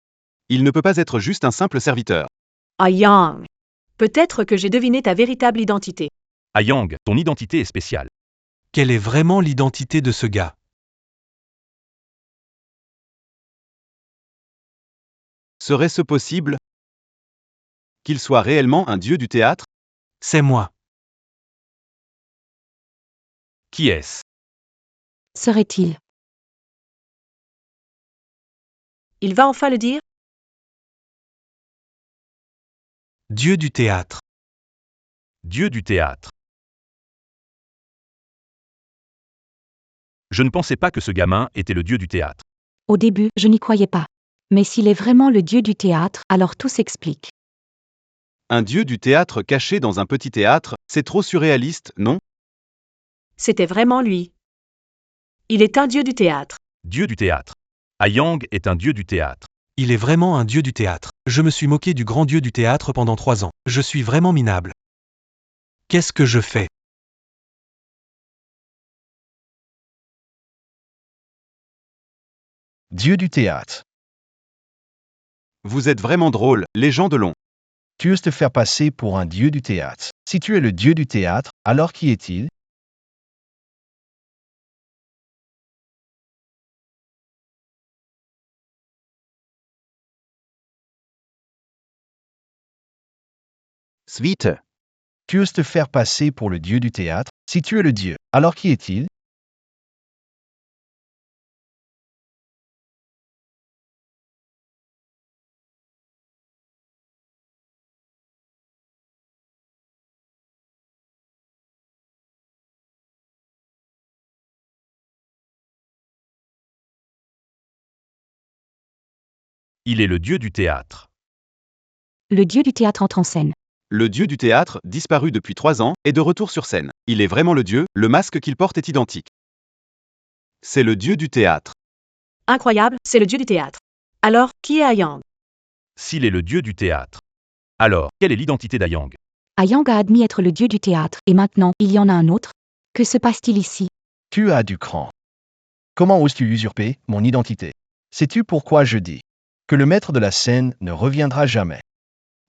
Il ne peut pas être juste un simple serviteur. Ayan. Peut-être que j'ai deviné ta véritable identité. Ayang, ton identité est spéciale. Quelle est vraiment l'identité de ce gars? Serait-ce possible qu'il soit réellement un dieu du théâtre? C'est moi. Qui est-ce? Serait-il? Il va enfin le dire? Dieu du théâtre. Dieu du théâtre. Je ne pensais pas que ce gamin était le dieu du théâtre. Au début, je n'y croyais pas. Mais s'il est vraiment le dieu du théâtre, alors tout s'explique. Un dieu du théâtre caché dans un petit théâtre, c'est trop surréaliste, non? C'était vraiment lui. Il est un dieu du théâtre. Dieu du théâtre. Ayang est un dieu du théâtre. Il est vraiment un dieu du théâtre. Je me suis moqué du grand dieu du théâtre pendant 3 ans. Je suis vraiment minable. Qu'est-ce que je fais? Dieu du théâtre. Vous êtes vraiment drôle, les gens de long. Tu oses te faire passer pour un dieu du théâtre. Si tu es le dieu du théâtre, alors qui est-il? Suite. Tu oses te faire passer pour le dieu du théâtre? Si tu es le dieu, alors qui est-il? Il est le dieu du théâtre. Le dieu du théâtre entre en scène. Le dieu du théâtre, disparu depuis 3 ans, est de retour sur scène. Il est vraiment le dieu, le masque qu'il porte est identique. C'est le dieu du théâtre. Incroyable, c'est le dieu du théâtre. Alors, qui est Ayang? S'il est le dieu du théâtre. Alors, quelle est l'identité d'Ayang? Ayang a admis être le dieu du théâtre, et maintenant, il y en a un autre. Que se passe-t-il ici? Tu as du cran. Comment oses-tu usurper mon identité? Sais-tu pourquoi je dis que le maître de la scène ne reviendra jamais?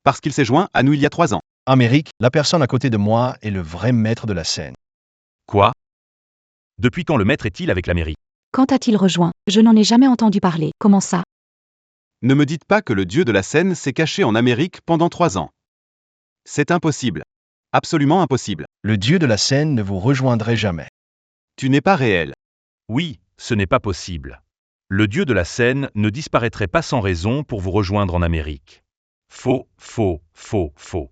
Parce qu'il s'est joint à nous il y a 3 ans. Amérique, la personne à côté de moi est le vrai maître de la scène. Quoi? Depuis quand le maître est-il avec l'Amérique? Quand a-t-il rejoint? Je n'en ai jamais entendu parler. Comment ça? Ne me dites pas que le dieu de la scène s'est caché en Amérique pendant 3 ans. C'est impossible. Absolument impossible. Le dieu de la scène ne vous rejoindrait jamais. Tu n'es pas réel. Oui, ce n'est pas possible. Le dieu de la scène ne disparaîtrait pas sans raison pour vous rejoindre en Amérique. Faux, faux, faux, faux.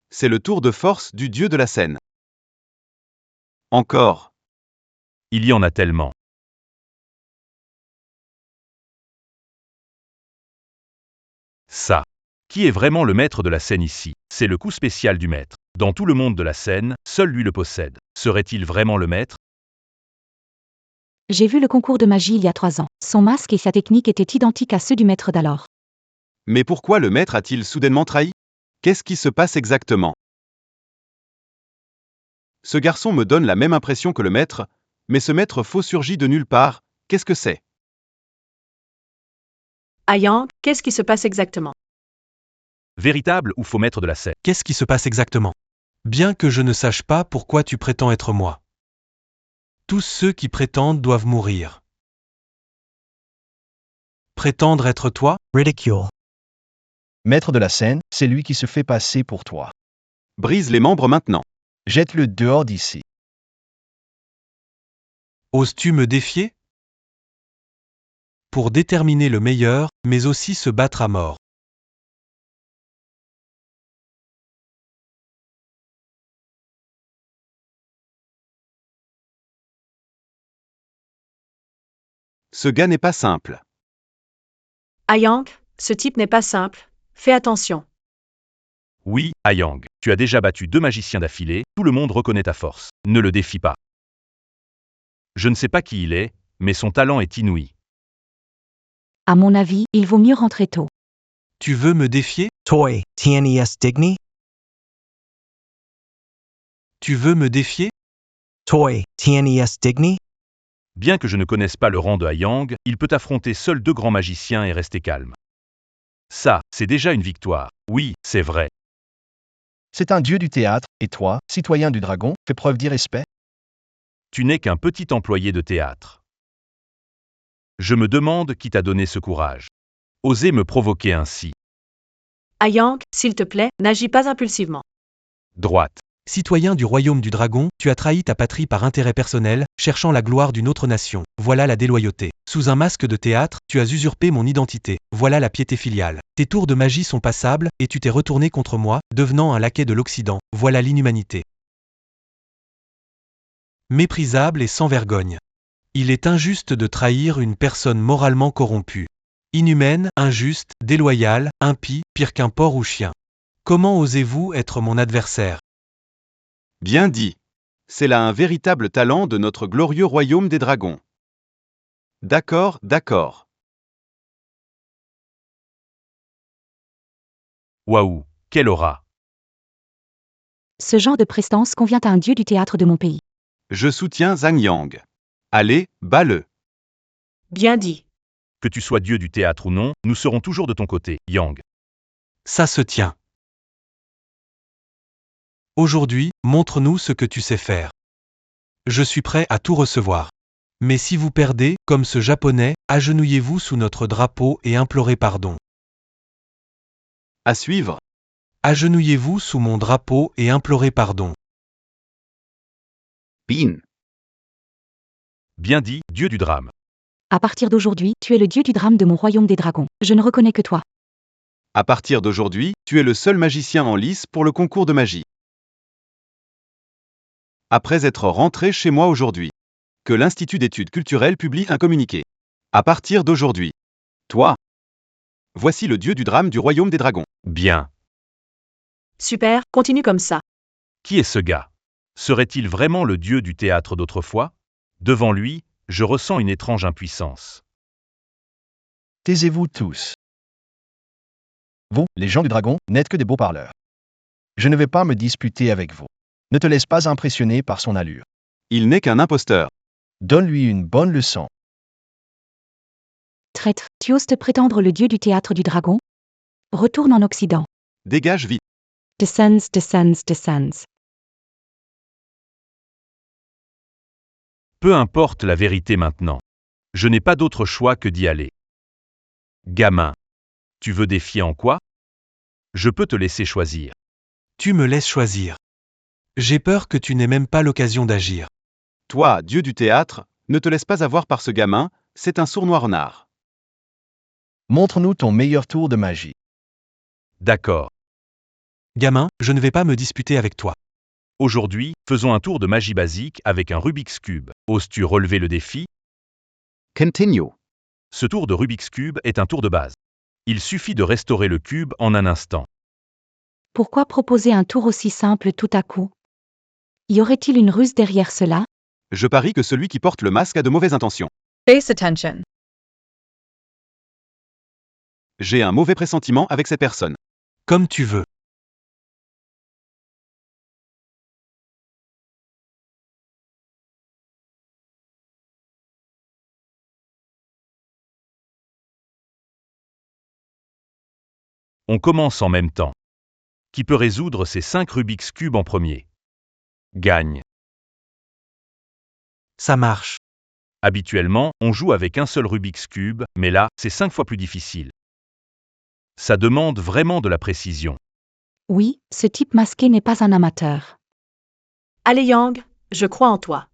C'est le tour de force du dieu de la scène. Encore. Il y en a tellement. Ça. Qui est vraiment le maître de la scène ici? C'est le coup spécial du maître. Dans tout le monde de la scène, seul lui le possède. Serait-il vraiment le maître? J'ai vu le concours de magie il y a 3 ans. Son masque et sa technique étaient identiques à ceux du maître d'alors. Mais pourquoi le maître a-t-il soudainement trahi? Qu'est-ce qui se passe exactement? Ce garçon me donne la même impression que le maître, mais ce maître faux surgit de nulle part. Qu'est-ce que c'est? Ayang, qu'est-ce qui se passe exactement? Véritable ou faux maître de la scène? Qu'est-ce qui se passe exactement? Bien que je ne sache pas pourquoi tu prétends être moi. Tous ceux qui prétendent doivent mourir. Prétendre être toi? Ridicule. Maître de la scène, c'est lui qui se fait passer pour toi. Brise les membres maintenant. Jette-le dehors d'ici. Oses-tu me défier? Pour déterminer le meilleur, mais aussi se battre à mort. Ce gars n'est pas simple. Ayang, ce type n'est pas simple. Fais attention. Oui, Ayang, tu as déjà battu 2 magiciens d'affilée, tout le monde reconnaît ta force. Ne le défie pas. Je ne sais pas qui il est, mais son talent est inouï. À mon avis, il vaut mieux rentrer tôt. Tu veux me défier? Toy, TNES Digny? Tu veux me défier? Toy, TNES Digny? Bien que je ne connaisse pas le rang de Ayang, il peut affronter seuls 2 grands magiciens et rester calme. Ça, c'est déjà une victoire. Oui, c'est vrai. C'est un dieu du théâtre, et toi, citoyen du dragon, fais preuve d'irrespect? Tu n'es qu'un petit employé de théâtre. Je me demande qui t'a donné ce courage. Oser me provoquer ainsi. Ayang, s'il te plaît, n'agis pas impulsivement. Droite. Citoyen du royaume du dragon, tu as trahi ta patrie par intérêt personnel, cherchant la gloire d'une autre nation. Voilà la déloyauté. Sous un masque de théâtre, tu as usurpé mon identité. Voilà la piété filiale. Tes tours de magie sont passables, et tu t'es retourné contre moi, devenant un laquais de l'Occident. Voilà l'inhumanité. Méprisable et sans vergogne. Il est injuste de trahir une personne moralement corrompue. Inhumaine, injuste, déloyale, impie, pire qu'un porc ou chien. Comment osez-vous être mon adversaire? Bien dit. C'est là un véritable talent de notre glorieux royaume des dragons. D'accord, d'accord. Waouh, quelle aura. Ce genre de prestance convient à un dieu du théâtre de mon pays. Je soutiens Zhang Yang. Allez, bats-le. Bien dit. Que tu sois dieu du théâtre ou non, nous serons toujours de ton côté, Yang. Ça se tient. Aujourd'hui, montre-nous ce que tu sais faire. Je suis prêt à tout recevoir. Mais si vous perdez, comme ce japonais, agenouillez-vous sous notre drapeau et implorez pardon. À suivre. Agenouillez-vous sous mon drapeau et implorez pardon. Bin. Bien dit, dieu du drame. À partir d'aujourd'hui, tu es le dieu du drame de mon royaume des dragons. Je ne reconnais que toi. À partir d'aujourd'hui, tu es le seul magicien en lice pour le concours de magie. Après être rentré chez moi aujourd'hui. que l'Institut d'études culturelles publie un communiqué. À partir d'aujourd'hui, toi, voici le dieu du drame du royaume des dragons. Bien. Super, continue comme ça. Qui est ce gars? Serait-il vraiment le dieu du théâtre d'autrefois? Devant lui, je ressens une étrange impuissance. Taisez-vous tous. Vous, les gens du dragon, n'êtes que des beaux parleurs. Je ne vais pas me disputer avec vous. Ne te laisse pas impressionner par son allure. Il n'est qu'un imposteur. Donne-lui une bonne leçon. Traître, tu oses te prétendre le dieu du théâtre du dragon? Retourne en Occident. Dégage vite. Descends, descends, descends. Peu importe la vérité maintenant. Je n'ai pas d'autre choix que d'y aller. Gamin. Tu veux défier en quoi? Je peux te laisser choisir. Tu me laisses choisir. J'ai peur que tu n'aies même pas l'occasion d'agir. Toi, dieu du théâtre, ne te laisse pas avoir par ce gamin, c'est un sournois renard. Montre-nous ton meilleur tour de magie. D'accord. Gamin, je ne vais pas me disputer avec toi. Aujourd'hui, faisons un tour de magie basique avec un Rubik's Cube. Oses-tu relever le défi? Continue. Ce tour de Rubik's Cube est un tour de base. Il suffit de restaurer le cube en un instant. Pourquoi proposer un tour aussi simple tout à coup? Y aurait-il une ruse derrière cela? Je parie que celui qui porte le masque a de mauvaises intentions. Face attention. J'ai un mauvais pressentiment avec cette personne. Comme tu veux. On commence en même temps. Qui peut résoudre ces 5 Rubik's Cube en premier? Gagne. Ça marche. Habituellement, on joue avec un seul Rubik's Cube, mais là, c'est 5 fois plus difficile. Ça demande vraiment de la précision. Oui, ce type masqué n'est pas un amateur. Allez Yang, je crois en toi.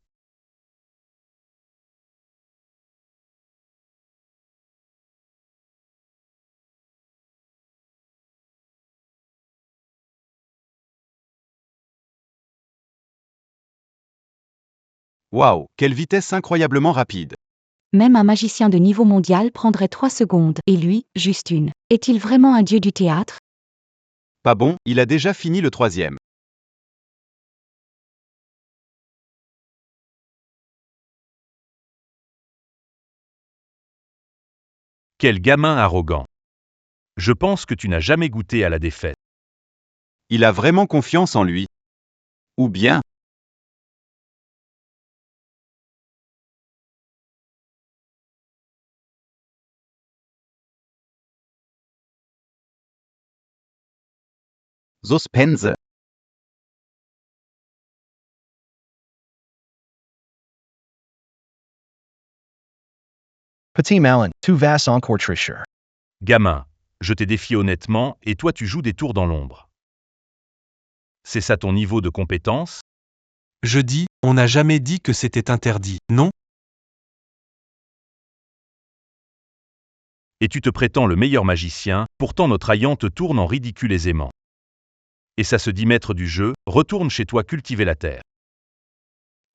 Waouh, quelle vitesse incroyablement rapide. Même un magicien de niveau mondial prendrait 3 secondes, et lui, juste une. Est-il vraiment un dieu du théâtre? Pas bon, il a déjà fini le troisième. Quel gamin arrogant. Je pense que tu n'as jamais goûté à la défaite. Il a vraiment confiance en lui. Ou bien, Suspense. Petit malin, tu vas encore tricher. Gamin, je t'ai défié honnêtement et toi tu joues des tours dans l'ombre. C'est ça ton niveau de compétence? Je dis, on n'a jamais dit que c'était interdit, non? Et tu te prétends le meilleur magicien, pourtant notre Ayan te tourne en ridicule aisément. Et ça se dit maître du jeu, retourne chez toi cultiver la terre.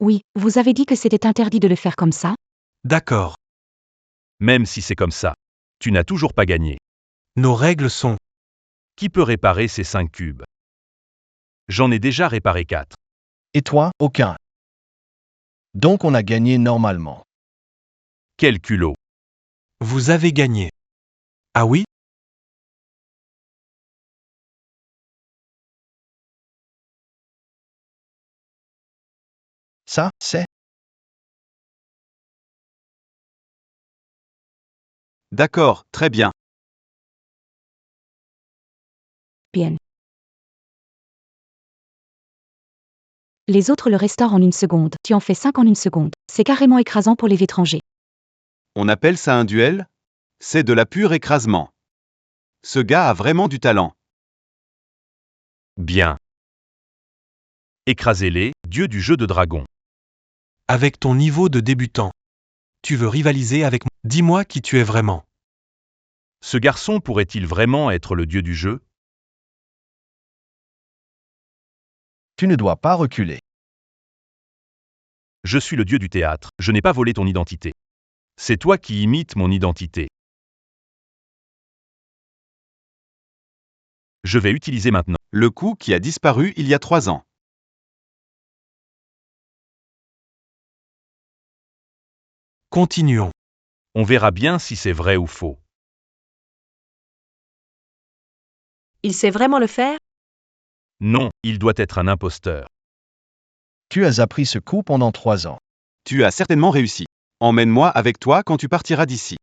Oui, vous avez dit que c'était interdit de le faire comme ça? D'accord. Même si c'est comme ça. Tu n'as toujours pas gagné. Nos règles sont. Qui peut réparer ces 5 cubes? J'en ai déjà réparé 4. Et toi, aucun. Donc on a gagné normalement. Quel culot. Vous avez gagné. Ah oui? Ça, c'est... d'accord, très bien. Bien. Les autres le restaurent en 1 seconde. Tu en fais 5 en 1 seconde. C'est carrément écrasant pour les étrangers. On appelle ça un duel? C'est de la pure écrasement. Ce gars a vraiment du talent. Bien. Écrasez-les, dieu du jeu de dragon. Avec ton niveau de débutant. Tu veux rivaliser avec moi? Dis-moi qui tu es vraiment. Ce garçon pourrait-il vraiment être le dieu du jeu? Tu ne dois pas reculer. Je suis le dieu du théâtre, je n'ai pas volé ton identité. C'est toi qui imites mon identité. Je vais utiliser maintenant. Le coup qui a disparu il y a 3 ans. Continuons. On verra bien si c'est vrai ou faux. Il sait vraiment le faire? Non, il doit être un imposteur. Tu as appris ce coup pendant 3 ans. Tu as certainement réussi. Emmène-moi avec toi quand tu partiras d'ici.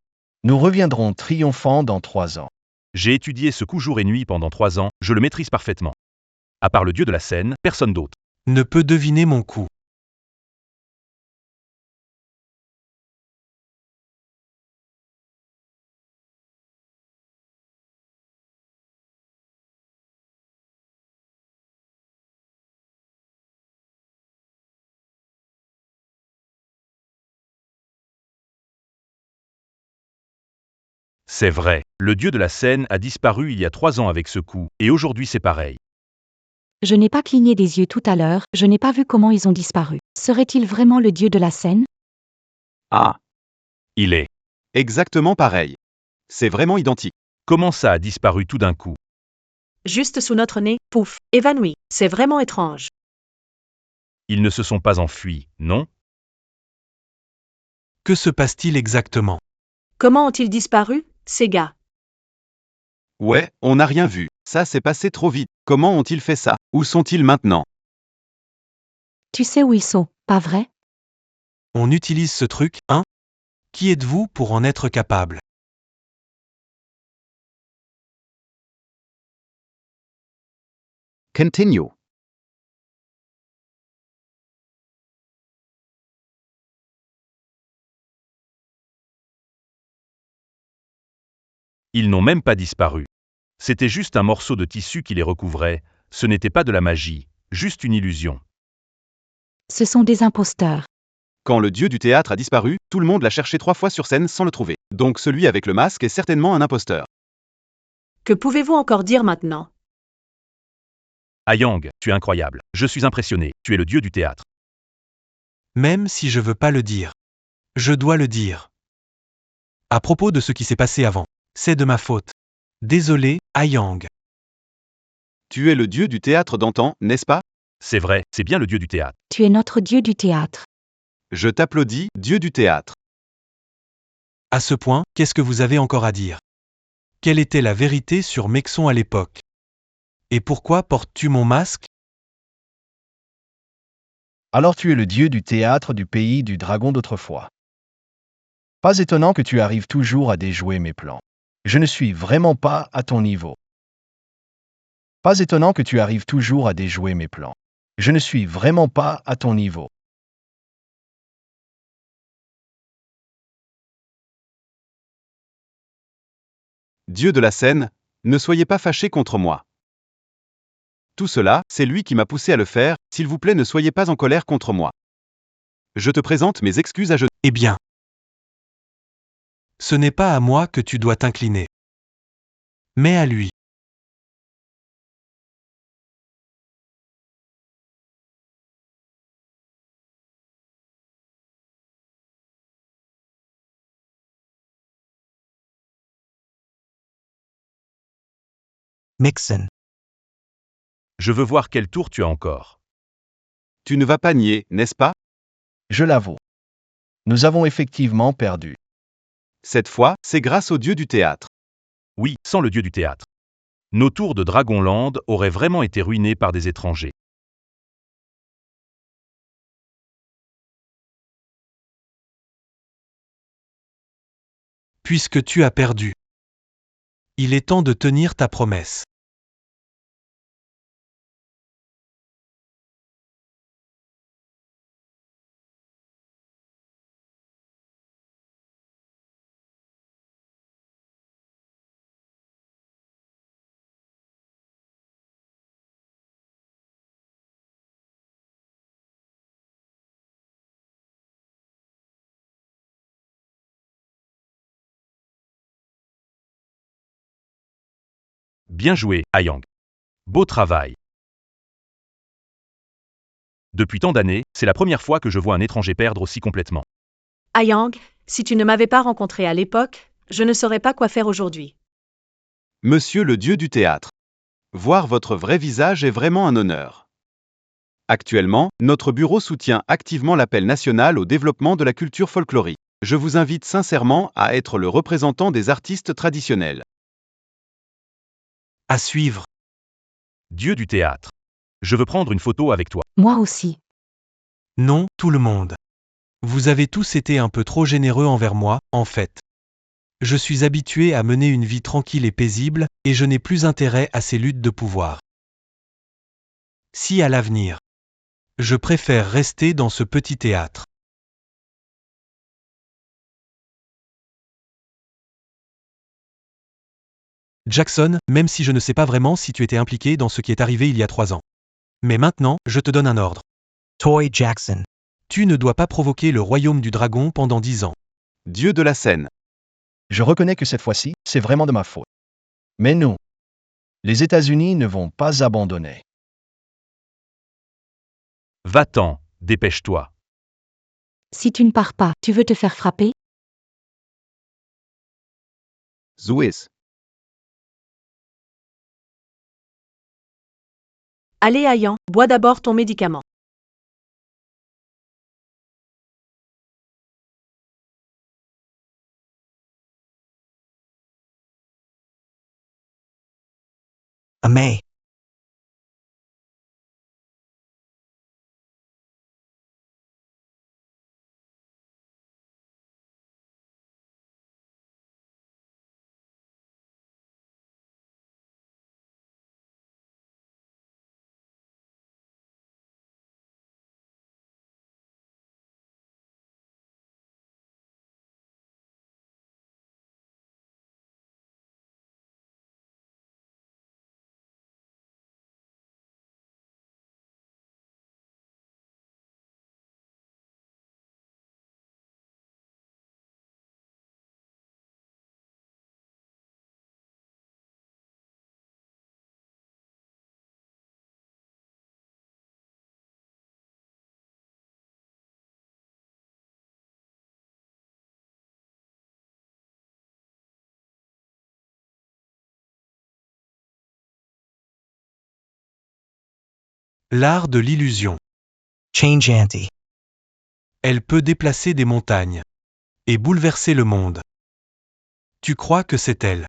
Nous reviendrons triomphants dans 3 ans. J'ai étudié ce coup jour et nuit pendant 3 ans, je le maîtrise parfaitement. À part le dieu de la scène, personne d'autre. Ne peut deviner mon coup. C'est vrai, le dieu de la scène a disparu il y a 3 ans avec ce coup, et aujourd'hui c'est pareil. Je n'ai pas cligné des yeux tout à l'heure, je n'ai pas vu comment ils ont disparu. Serait-il vraiment le dieu de la scène? Ah, Il est. exactement pareil. C'est vraiment identique. Comment ça a disparu tout d'un coup? Juste sous notre nez, pouf, évanoui. C'est vraiment étrange. Ils ne se sont pas enfuis, non? Que se passe-t-il exactement? Comment ont-ils disparu, ces gars? Ouais, on n'a rien vu. Ça s'est passé trop vite. Comment ont-ils fait ça? Où sont-ils maintenant? Tu sais où ils sont, pas vrai? On utilise ce truc, hein? Qui êtes-vous pour en être capable? Continue. Ils n'ont même pas disparu. C'était juste un morceau de tissu qui les recouvrait, ce n'était pas de la magie, juste une illusion. Ce sont des imposteurs. Quand le dieu du théâtre a disparu, tout le monde l'a cherché 3 fois sur scène sans le trouver. Donc celui avec le masque est certainement un imposteur. Que pouvez-vous encore dire maintenant? Ayang, tu es incroyable. Je suis impressionné, tu es le dieu du théâtre. Même si je veux pas le dire. Je dois le dire. À propos de ce qui s'est passé avant. C'est de ma faute. Désolé, Ayang. Tu es le dieu du théâtre d'antan, n'est-ce pas? C'est vrai, c'est bien le dieu du théâtre. Tu es notre dieu du théâtre. Je t'applaudis, dieu du théâtre. À ce point, qu'est-ce que vous avez encore à dire? Quelle était la vérité sur Mexon à l'époque? Et pourquoi portes-tu mon masque? Alors tu es le dieu du théâtre du pays du dragon d'autrefois. Pas étonnant que tu arrives toujours à déjouer mes plans. Je ne suis vraiment pas à ton niveau. Pas étonnant que tu arrives toujours à déjouer mes plans. Je ne suis vraiment pas à ton niveau. Dieu de la scène, ne soyez pas fâchés contre moi. Tout cela, c'est lui qui m'a poussé à le faire, s'il vous plaît ne soyez pas en colère contre moi. Je te présente mes excuses à genoux. Eh bien. Ce n'est pas à moi que tu dois t'incliner. Mais à lui. Mixon. Je veux voir quel tour tu as encore. Tu ne vas pas nier, n'est-ce pas? Je l'avoue. Nous avons effectivement perdu. Cette fois, c'est grâce au dieu du théâtre. Oui, sans le dieu du théâtre. Nos tours de Dragonland auraient vraiment été ruinés par des étrangers. Puisque tu as perdu. Il est temps de tenir ta promesse. Bien joué, Ayang. Beau travail. Depuis tant d'années, c'est la première fois que je vois un étranger perdre aussi complètement. Ayang, si tu ne m'avais pas rencontré à l'époque, je ne saurais pas quoi faire aujourd'hui. Monsieur le dieu du théâtre. Voir votre vrai visage est vraiment un honneur. Actuellement, notre bureau soutient activement l'appel national au développement de la culture folklorique. Je vous invite sincèrement à être le représentant des artistes traditionnels. À suivre. Dieu du théâtre. Je veux prendre une photo avec toi. Moi aussi. Non, tout le monde. Vous avez tous été un peu trop généreux envers moi, en fait. Je suis habitué à mener une vie tranquille et paisible, et je n'ai plus intérêt à ces luttes de pouvoir. Si à l'avenir. Je préfère rester dans ce petit théâtre. Jackson, même si je ne sais pas vraiment si tu étais impliqué dans ce qui est arrivé il y a 3 ans. Mais maintenant, je te donne un ordre. Toy Jackson. Tu ne dois pas provoquer le royaume du dragon pendant 10 ans. Dieu de la scène. Je reconnais que cette fois-ci, c'est vraiment de ma faute. Mais non. Les États-Unis ne vont pas abandonner. Va-t'en, dépêche-toi. Si tu ne pars pas, tu veux te faire frapper? Swiss. Allez Ayang, bois d'abord ton médicament. Amay. L'art de l'illusion. Change ante. Elle peut déplacer des montagnes. Et bouleverser le monde. Tu crois que c'est elle.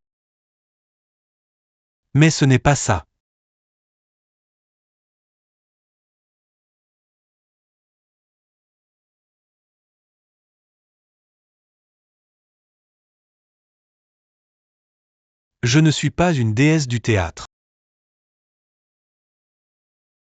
Mais ce n'est pas ça. Je ne suis pas une déesse du théâtre.